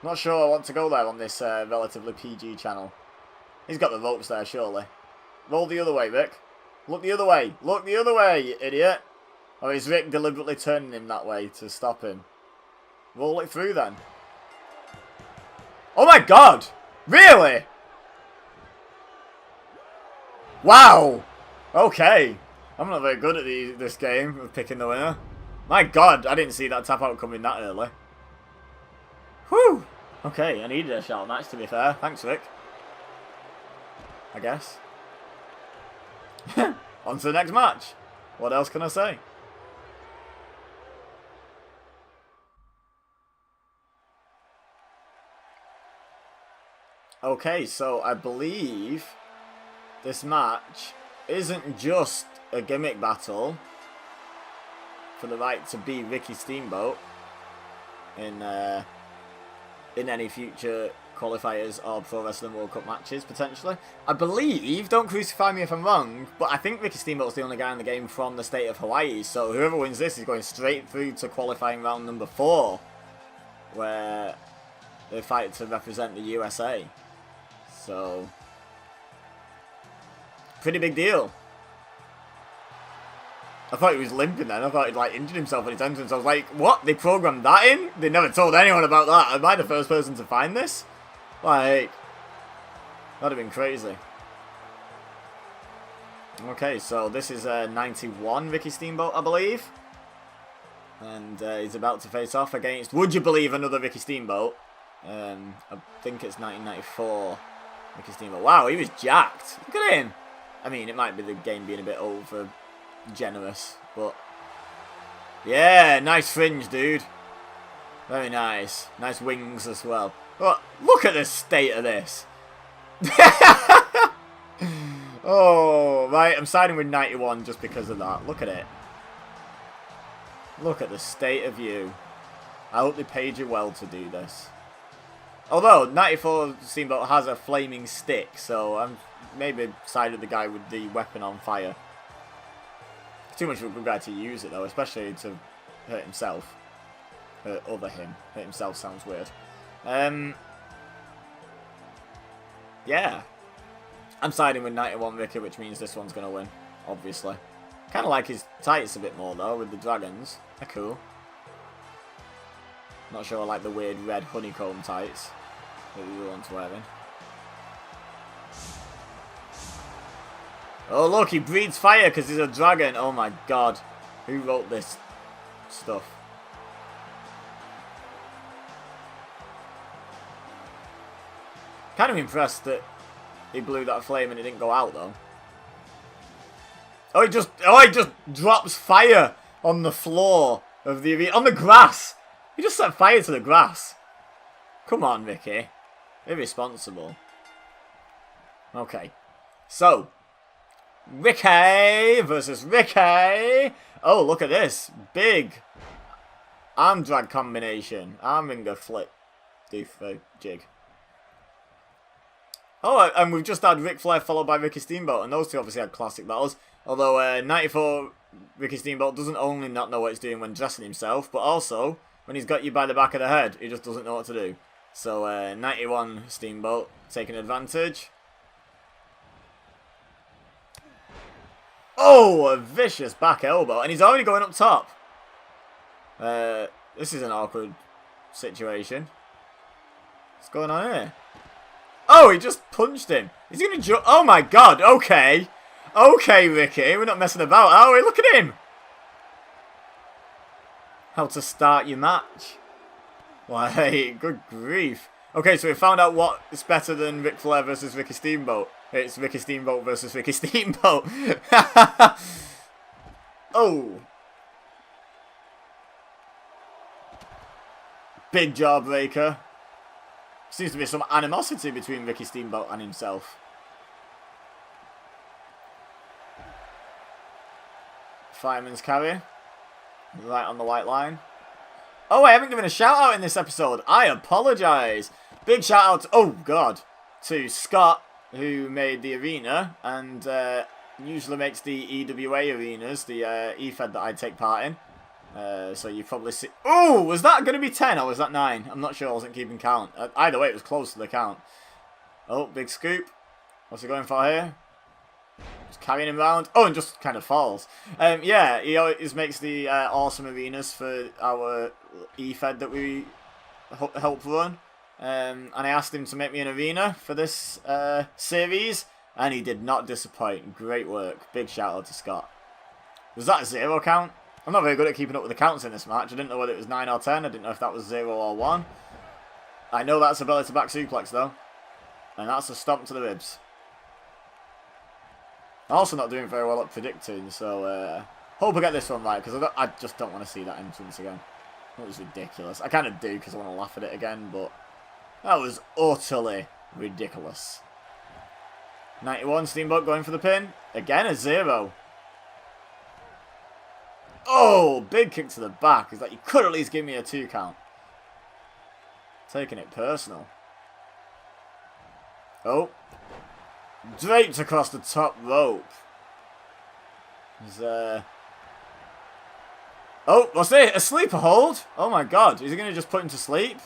not sure I want to go there on this relatively PG channel. He's got the ropes there, surely. Roll the other way, Rick. Look the other way. Look the other way, you idiot. Or is Rick deliberately turning him that way to stop him? Roll it through, then. Oh, my God. Really? Wow. Okay. I'm not very good at this game of picking the winner. My God, I didn't see that tap out coming that early. Whew. Okay, I needed a short match, to be fair. Thanks, Rick. I guess. On to the next match. What else can I say? Okay, so I believe this match isn't just a gimmick battle for the right to be Ricky Steamboat in any future qualifiers or Pro Wrestling World Cup matches, potentially. I believe, don't crucify me if I'm wrong, but I think Ricky Steamboat's the only guy in the game from the state of Hawaii, so whoever wins this is going straight through to qualifying round number 4, where they fight to represent the USA. So, pretty big deal. I thought he was limping then. I thought he'd like injured himself in his entrance. I was like, what? They programmed that in? They never told anyone about that. Am I the first person to find this? Like, that'd have been crazy. Okay, so this is 91 Ricky Steamboat, I believe. And he's about to face off against, would you believe, another Ricky Steamboat. I think it's 1994 Ricky Steamboat. Wow, he was jacked. Look at him. I mean, it might be the game being a bit over generous, but yeah, nice fringe, dude. Very nice. Nice wings as well. But look at the state of this. Oh, right, I'm siding with 91 just because of that. Look at it. Look at the state of you. I hope they paid you well to do this. Although, 94 Steamboat has a flaming stick, so I'm maybe siding with the guy with the weapon on fire. Too much of a good guy to use it, though, especially to hurt himself. Hurt other him. Hurt himself sounds weird. Yeah. I'm siding with 91 Ricky, which means this one's going to win, obviously. Kind of like his tights a bit more, though, with the dragons. They're cool. Not sure I like the weird red honeycomb tights that the other one's wearing. Oh, look, he breathes fire because he's a dragon. Oh, my God. Who wrote this stuff? Kind of impressed that he blew that flame and it didn't go out, though. Oh, he just drops fire on the floor of the arena. On the grass. He just set fire to the grass. Come on, Ricky. Irresponsible. Okay. So, Ricky versus Ricky. Oh, look at this. Big arm drag combination. Arm ringer flip. Doof jig. Oh, and we've just had Ric Flair followed by Ricky Steamboat, and those two obviously had classic battles. Although 94 Ricky Steamboat doesn't only not know what he's doing when dressing himself, but also when he's got you by the back of the head, he just doesn't know what to do. So 91 Steamboat taking advantage. Oh, a vicious back elbow, and he's already going up top. This is an awkward situation. What's going on here? Oh, he just punched him. He's going to jump. Oh, my God. Okay. Okay, Ricky. We're not messing about, are we? Look at him. How to start your match. Like, good grief. Okay, so we found out what's better than Ric Flair versus Ricky Steamboat. It's Ricky Steamboat versus Ricky Steamboat. Oh. Big jawbreaker. Seems to be some animosity between Ricky Steamboat and himself. Fireman's carry. Right on the white line. Oh, I haven't given a shout out in this episode. I apologise. Big shout out to, oh God, to Scott, who made the arena and usually makes the EWA arenas, the EFED that I take part in. So you probably see... Oh, was that going to be 10 or was that 9? I'm not sure, I wasn't keeping count. Either way, it was close to the count. Oh, big scoop. What's he going for here? Just carrying him around. Oh, and just kind of falls. Yeah, he always makes the awesome arenas for our EFED that we help run. And I asked him to make me an arena for this series, and he did not disappoint. Great work. Big shout out to Scott. Was that a 0 count? I'm not very good at keeping up with the counts in this match. I didn't know whether it was 9 or 10. I didn't know if that was 0 or 1. I know that's a belly to back suplex though. And that's a stomp to the ribs. I'm also not doing very well at predicting, so hope I get this one right, because I just don't want to see that entrance again. That was ridiculous. I kind of do, because I want to laugh at it again, but that was utterly ridiculous. 91, Steamboat going for the pin. Again, a 0. Oh, big kick to the back. It's like, you could at least give me a 2 count. Taking it personal. Oh. Draped across the top rope. There's, oh, what's it? A sleeper hold? Oh my God. Is he going to just put him to sleep?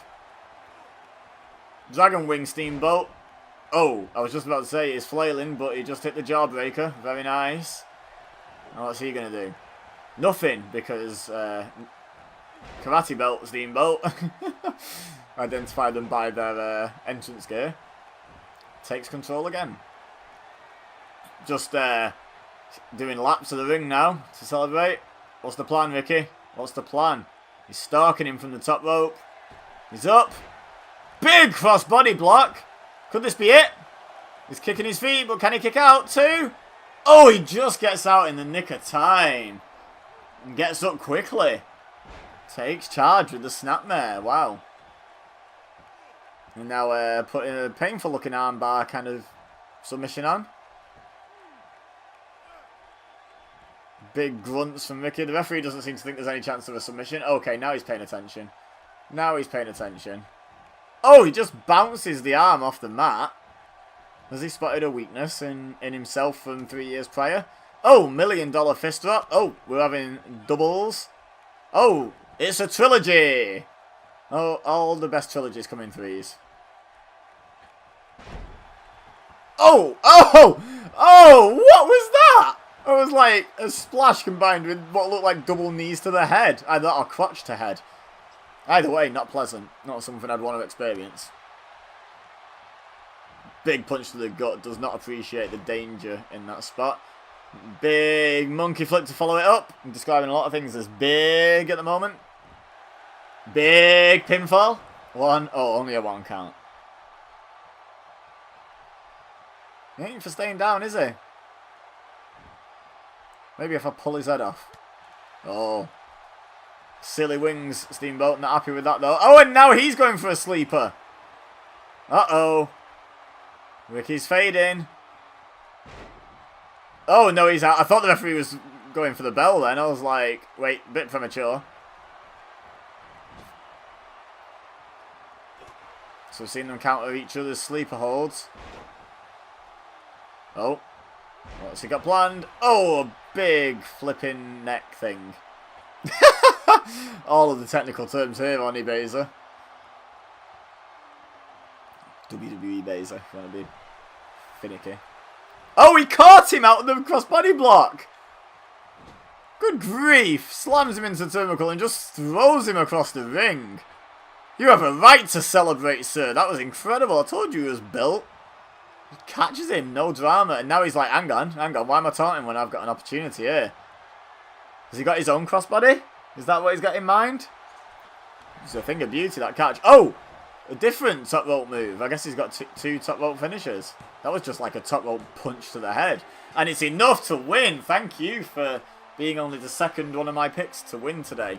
Dragon Wing Steamboat. Oh, I was just about to say he's flailing, but he just hit the jawbreaker. Very nice. Now what's he going to do? Nothing, because Karate Belt Steamboat. Identify them by their entrance gear. Takes control again. Just doing laps of the ring now to celebrate. What's the plan, Ricky? What's the plan? He's stalking him from the top rope. He's up. Big crossbody block. Could this be it? He's kicking his feet, but can he kick out too? Oh, he just gets out in the nick of time. And gets up quickly. Takes charge with the snapmare. Wow. And now putting a painful looking armbar kind of submission on. Big grunts from Ricky. The referee doesn't seem to think there's any chance of a submission. Okay, now he's paying attention. Now he's paying attention. Oh, he just bounces the arm off the mat. Has he spotted a weakness in himself from 3 years prior? Oh, $1 million fist drop. Oh, we're having doubles. Oh, it's a trilogy. Oh, all the best trilogies come in threes. Oh, oh, oh, what was that? It was like a splash combined with what looked like double knees to the head. Either that or crotch to head. Either way, not pleasant. Not something I'd want to experience. Big punch to the gut. Does not appreciate the danger in that spot. Big monkey flip to follow it up. I'm describing a lot of things as big at the moment. Big pinfall. 1. Oh, only a 1 count. He ain't for staying down, is he? Maybe if I pull his head off. Oh. Silly wings, Steamboat. Not happy with that, though. Oh, and now he's going for a sleeper. Uh-oh. Ricky's fading. Oh, no, he's out. I thought the referee was going for the bell then. I was like, wait, a bit premature. So we've seen them counter each other's sleeper holds. Oh. What's he got planned? Oh, a big flipping neck thing. All of the technical terms here on eBayzer. WWE Baser, if you want to be finicky. Oh, he caught him out of the crossbody block! Good grief! Slams him into the turnbuckle and just throws him across the ring. You have a right to celebrate, sir. That was incredible. I told you he was built. He catches him, no drama. And now he's like, hang on. Why am I taunting when I've got an opportunity here? Has he got his own crossbody? Is that what he's got in mind? It's a thing of beauty, that catch. Oh! A different top rope move. I guess he's got two top rope finishers. That was just like a top rope punch to the head. And it's enough to win. Thank you for being only the second one of my picks to win today.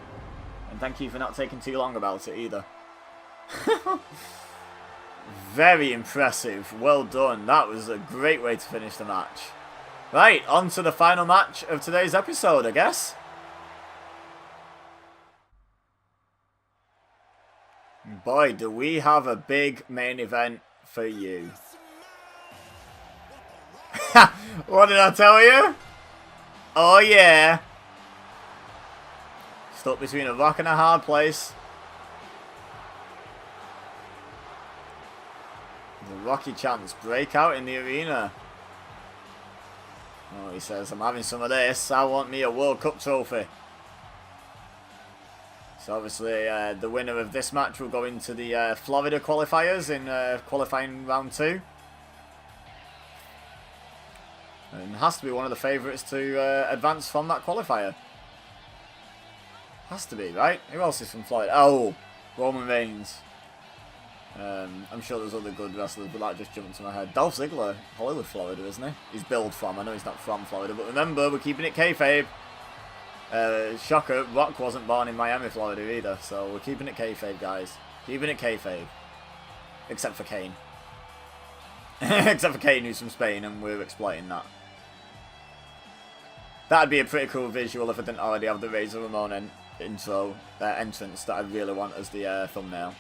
And thank you for not taking too long about it either. Very impressive. Well done. That was a great way to finish the match. Right, on to the final match of today's episode, I guess. Boy, do we have a big main event for you. What did I tell you? Oh yeah. Stuck between a rock and a hard place. The Rocky chants break out in the arena. Oh, he says, I'm having some of this. I want me a World Cup trophy. So obviously the winner of this match will go into the Florida qualifiers in qualifying round 2. And has to be one of the favourites to advance from that qualifier. Has to be, right? Who else is from Florida? Oh, Roman Reigns. I'm sure there's other good wrestlers, but that just jumped to my head. Dolph Ziggler, Hollywood, Florida, isn't he? He's billed from. I know he's not from Florida, but remember, we're keeping it kayfabe. Shocker, Rock wasn't born in Miami, Florida either, so we're keeping it kayfabe, guys. Keeping it kayfabe. Except for Kane. Except for Kane, who's from Spain, and we're exploiting that. That'd be a pretty cool visual if I didn't already have the Razor Ramon entrance that I really want as the thumbnail.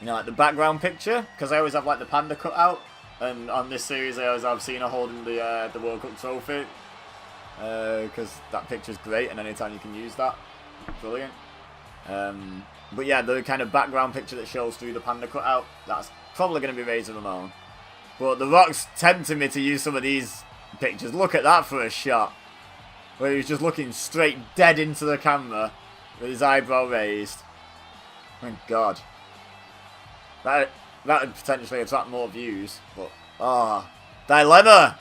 You know, like the background picture, because I always have like the panda cut out, and on this series I always have Cena holding the World Cup trophy. Because that picture's great, and anytime you can use that, brilliant. But yeah, the kind of background picture that shows through the panda cutout, that's probably going to be Razor Ramon. But The Rock's tempting me to use some of these pictures. Look at that for a shot, where he's just looking straight dead into the camera with his eyebrow raised. Thank God. That would potentially attract more views, but dilemma.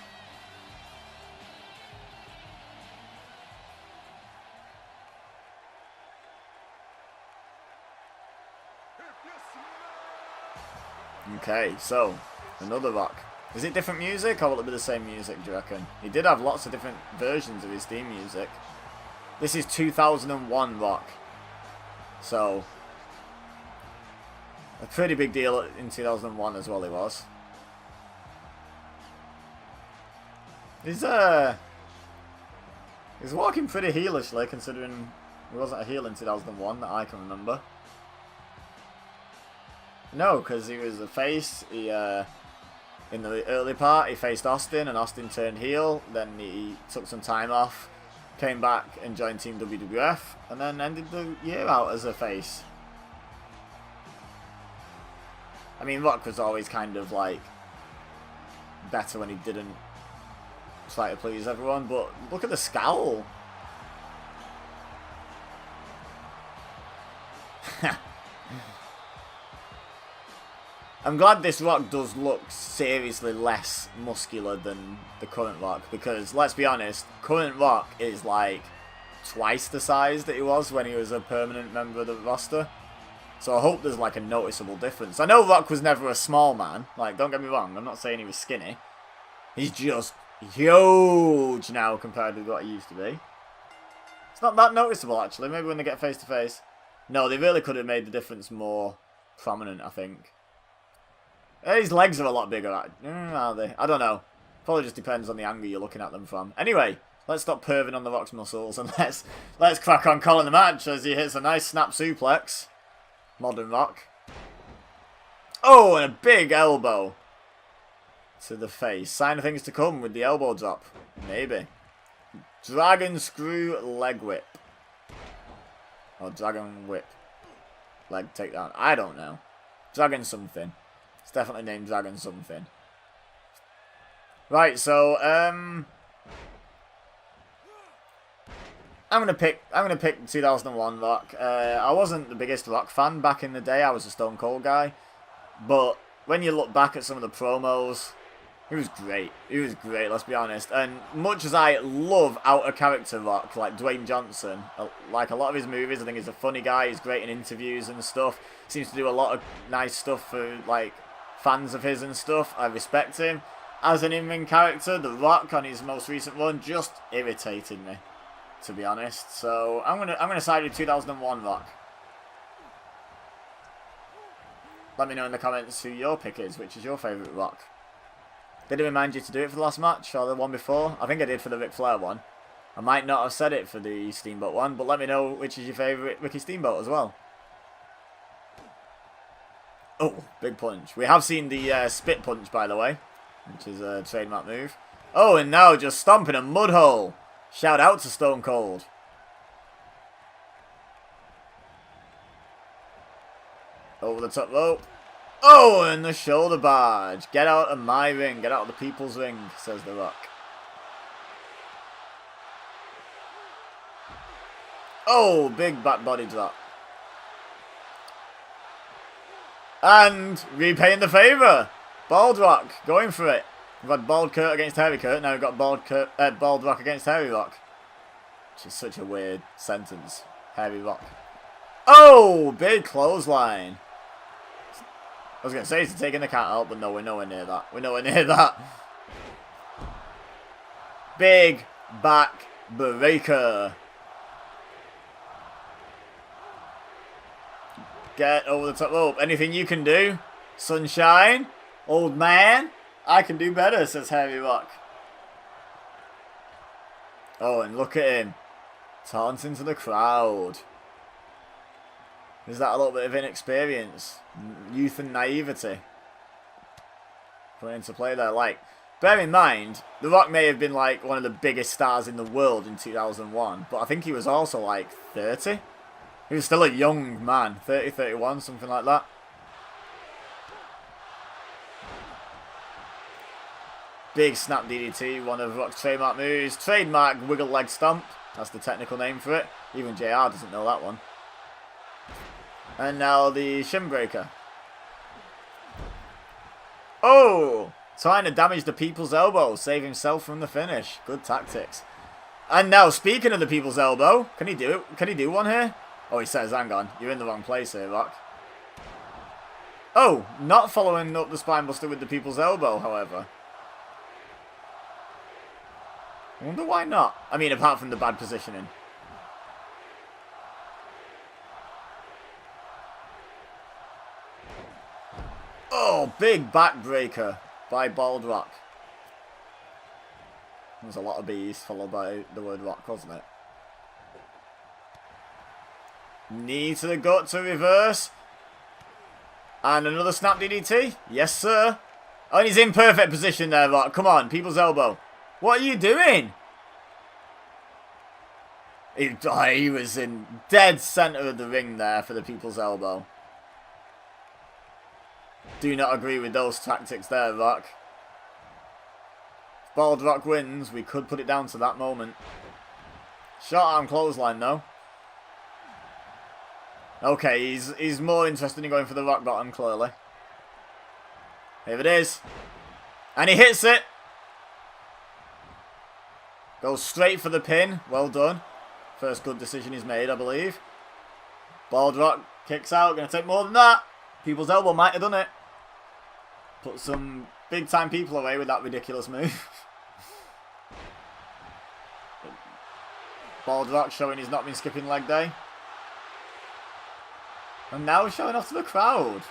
Okay, so, another Rock. Is it different music, or will it be the same music, do you reckon? He did have lots of different versions of his theme music. This is 2001 Rock. So, a pretty big deal in 2001 as well, he was. He's walking pretty heelishly, considering he wasn't a heel in 2001 that I can remember. No, because he was a face. He in the early part, he faced Austin, and Austin turned heel. Then he took some time off, came back and joined Team WWF, and then ended the year out as a face. I mean, Rock was always kind of like better when he didn't try to please everyone, but look at the scowl. I'm glad this Rock does look seriously less muscular than the current Rock, because let's be honest, current Rock is like twice the size that he was when he was a permanent member of the roster. So I hope there's like a noticeable difference. I know Rock was never a small man, like don't get me wrong, I'm not saying he was skinny. He's just huge now compared to what he used to be. It's not that noticeable actually, maybe when they get face to face. No, they really could have made the difference more prominent, I think. His legs are a lot bigger, are they? I don't know. Probably just depends on the angle you're looking at them from. Anyway, let's stop perving on the Rock's muscles and let's crack on calling the match as he hits a nice snap suplex. Modern Rock. Oh, and a big elbow to the face. Sign of things to come with the elbow drop. Maybe. Dragon screw leg whip. Or dragon whip. Leg takedown. I don't know. Dragon something. It's definitely named Dragon something. Right, so I'm gonna pick 2001 Rock. I wasn't the biggest Rock fan back in the day. I was a Stone Cold guy, but when you look back at some of the promos, he was great. He was great. Let's be honest. And much as I love out of character Rock, like Dwayne Johnson, like a lot of his movies, I think he's a funny guy. He's great in interviews and stuff. Seems to do a lot of nice stuff for like fans of his and stuff. I respect him. As an in-ring character, The Rock on his most recent run just irritated me, to be honest. So I'm gonna side with 2001 Rock. Let me know in the comments who your pick is. Which is your favourite Rock? Did it remind you to do it for the last match or the one before? I think I did for the Ric Flair one. I might not have said it for the Steamboat one, but let me know which is your favourite Ricky Steamboat as well. Oh, big punch. We have seen the spit punch, by the way, which is a trademark move. Oh, and now just stomping a mud hole. Shout out to Stone Cold. Over the top rope. Oh, and the shoulder barge. Get out of my ring. Get out of the people's ring, says The Rock. Oh, big back body drop. And repaying the favour. Bald Rock going for it. We've had Bald Kurt against Hairy Kurt. Now we've got Bald Rock against Hairy Rock. Which is such a weird sentence. Hairy Rock. Oh, big clothesline. I was going to say he's taking the count out, but no, we're nowhere near that. We're nowhere near that. Big back breaker. Get over the top rope. Anything you can do? Sunshine? Old man? I can do better, says Hairy Rock. Oh, and look at him. Taunting to the crowd. Is that a little bit of inexperience? Youth and naivety put into play there. Like, bear in mind, The Rock may have been like one of the biggest stars in the world in 2001, but I think he was also like 30. He was still a young man, 30, 31, something like that. Big snap DDT, one of Rock's trademark moves. Trademark wiggle leg stomp. That's the technical name for it. Even JR doesn't know that one. And now the shin breaker. Oh! Trying to damage the people's elbow. Save himself from the finish. Good tactics. And now, speaking of the people's elbow, can he do it? Can he do one here? Oh, he says, hang on. You're in the wrong place here, Rock. Oh, not following up the spinebuster with the people's elbow, however. I wonder why not. I mean, apart from the bad positioning. Oh, big backbreaker by Bald Rock. There's a lot of B's followed by the word Rock, wasn't it? Knee to the gut to reverse. And another snap DDT. Yes, sir. Oh, and he's in perfect position there, Rock. Come on, people's elbow. What are you doing? He was in dead center of the ring there for the people's elbow. Do not agree with those tactics there, Rock. If Bald Rock wins, we could put it down to that moment. Short arm clothesline, though. Okay, he's more interested in going for the rock bottom, clearly. Here it is. And he hits it. Goes straight for the pin. Well done. First good decision he's made, I believe. Bald Rock kicks out. Going to take more than that. People's elbow might have done it. Put some big time people away with that ridiculous move. Bald Rock showing he's not been skipping leg day. And now showing off to the crowd.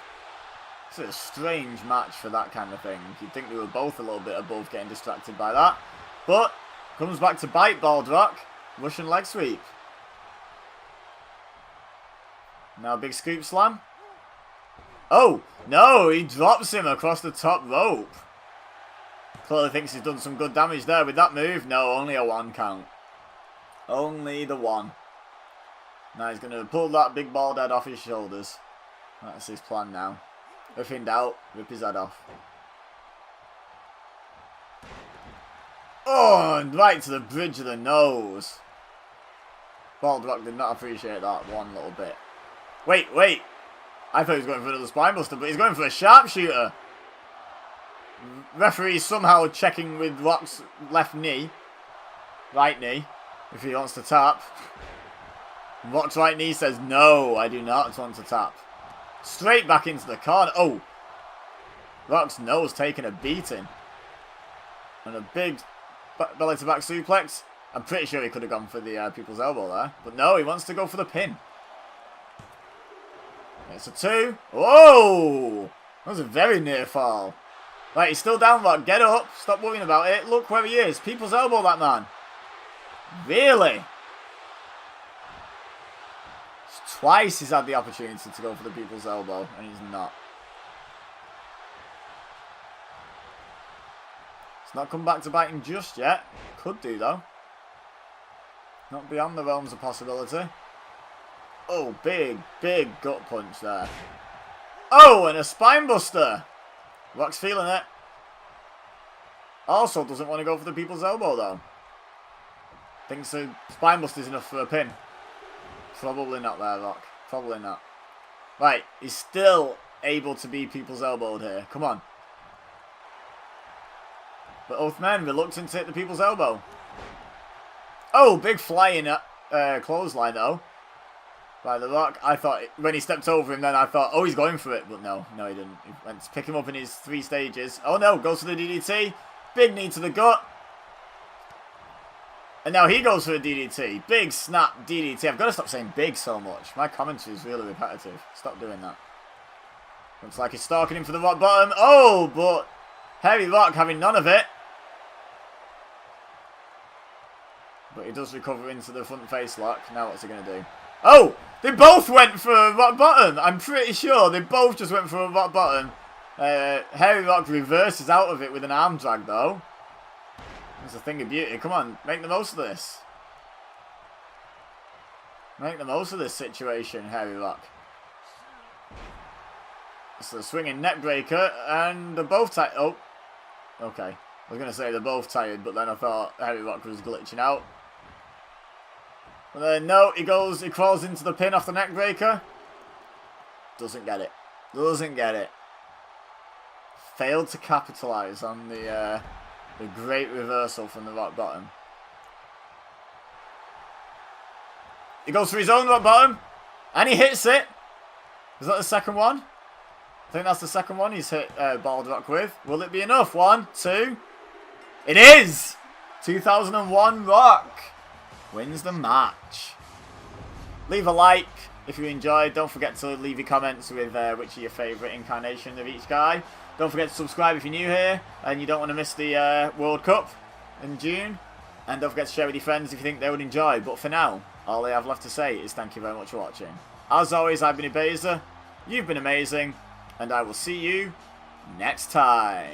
It's a strange match for that kind of thing. You'd think we were both a little bit above getting distracted by that. But comes back to bite Bald Rock. Russian leg sweep. Now big scoop slam. Oh, no, he drops him across the top rope. Clearly thinks he's done some good damage there with that move. No, only a 1 count. Only the 1. Now he's going to pull that big bald head off his shoulders. That's his plan now. If in doubt, rip his head off. Oh, and right to the bridge of the nose. Bald Rock did not appreciate that one little bit. Wait. I thought he was going for another spinebuster, but he's going for a sharpshooter. Referee somehow checking with Rock's left knee. Right knee. If he wants to tap. Rock's right knee says, no, I do not want to tap. Straight back into the corner. Oh. Rock's nose taking a beating. And a big belly to back suplex. I'm pretty sure he could have gone for the people's elbow there. But no, he wants to go for the pin. It's a 2. Whoa! That was a very near fall. Right, he's still down, Rock. Get up. Stop worrying about it. Look where he is. People's elbow, that man. Really? Twice he's had the opportunity to go for the people's elbow, and he's not. It's not come back to bite him just yet. Could do, though. Not beyond the realms of possibility. Oh, big gut punch there. Oh, and a spinebuster. Rock's feeling it. Also doesn't want to go for the people's elbow, though. Thinks the spinebuster's enough for a pin. Probably not there, Rock. Probably not. Right, he's still able to be people's elbowed here. Come on. But both men reluctant to hit the people's elbow. Oh, big flying clothesline, though. By the Rock. I thought, when he stepped over him, then I thought, oh, he's going for it. But no, he didn't. He went to pick him up in his 3 stages. Oh, no, goes for the DDT. Big knee to the gut. And now he goes for a DDT. Big snap DDT. I've got to stop saying big so much. My commentary is really repetitive. Stop doing that. Looks like he's stalking him for the rock bottom. Oh, but Hairy Rock having none of it. But he does recover into the front face lock. Now what's he going to do? Oh! They both went for a rock bottom. I'm pretty sure they both just went for a rock bottom. Hairy Rock reverses out of it with an arm drag, though. It's a thing of beauty. Come on, make the most of this. Make the most of this situation, Hairy Rock. It's a swinging neck breaker, and they're both tired. Oh, okay. I was going to say they're both tired, but then I thought Hairy Rock was glitching out. But then, no, he crawls into the pin off the neck breaker. Doesn't get it. Doesn't get it. Failed to capitalise on the great reversal from the rock bottom. He goes for his own rock bottom. And he hits it. Is that the second one? I think that's the second one he's hit Bald Rock with. Will it be enough? 1, 2. It is! 2001 Rock wins the match. Leave a like if you enjoyed. Don't forget to leave your comments with which are your favourite incarnation of each guy. Don't forget to subscribe if you're new here and you don't want to miss the World Cup in June. And don't forget to share with your friends if you think they would enjoy. But for now, all I have left to say is thank you very much for watching. As always, I've been Ibeza. You've been amazing. And I will see you next time.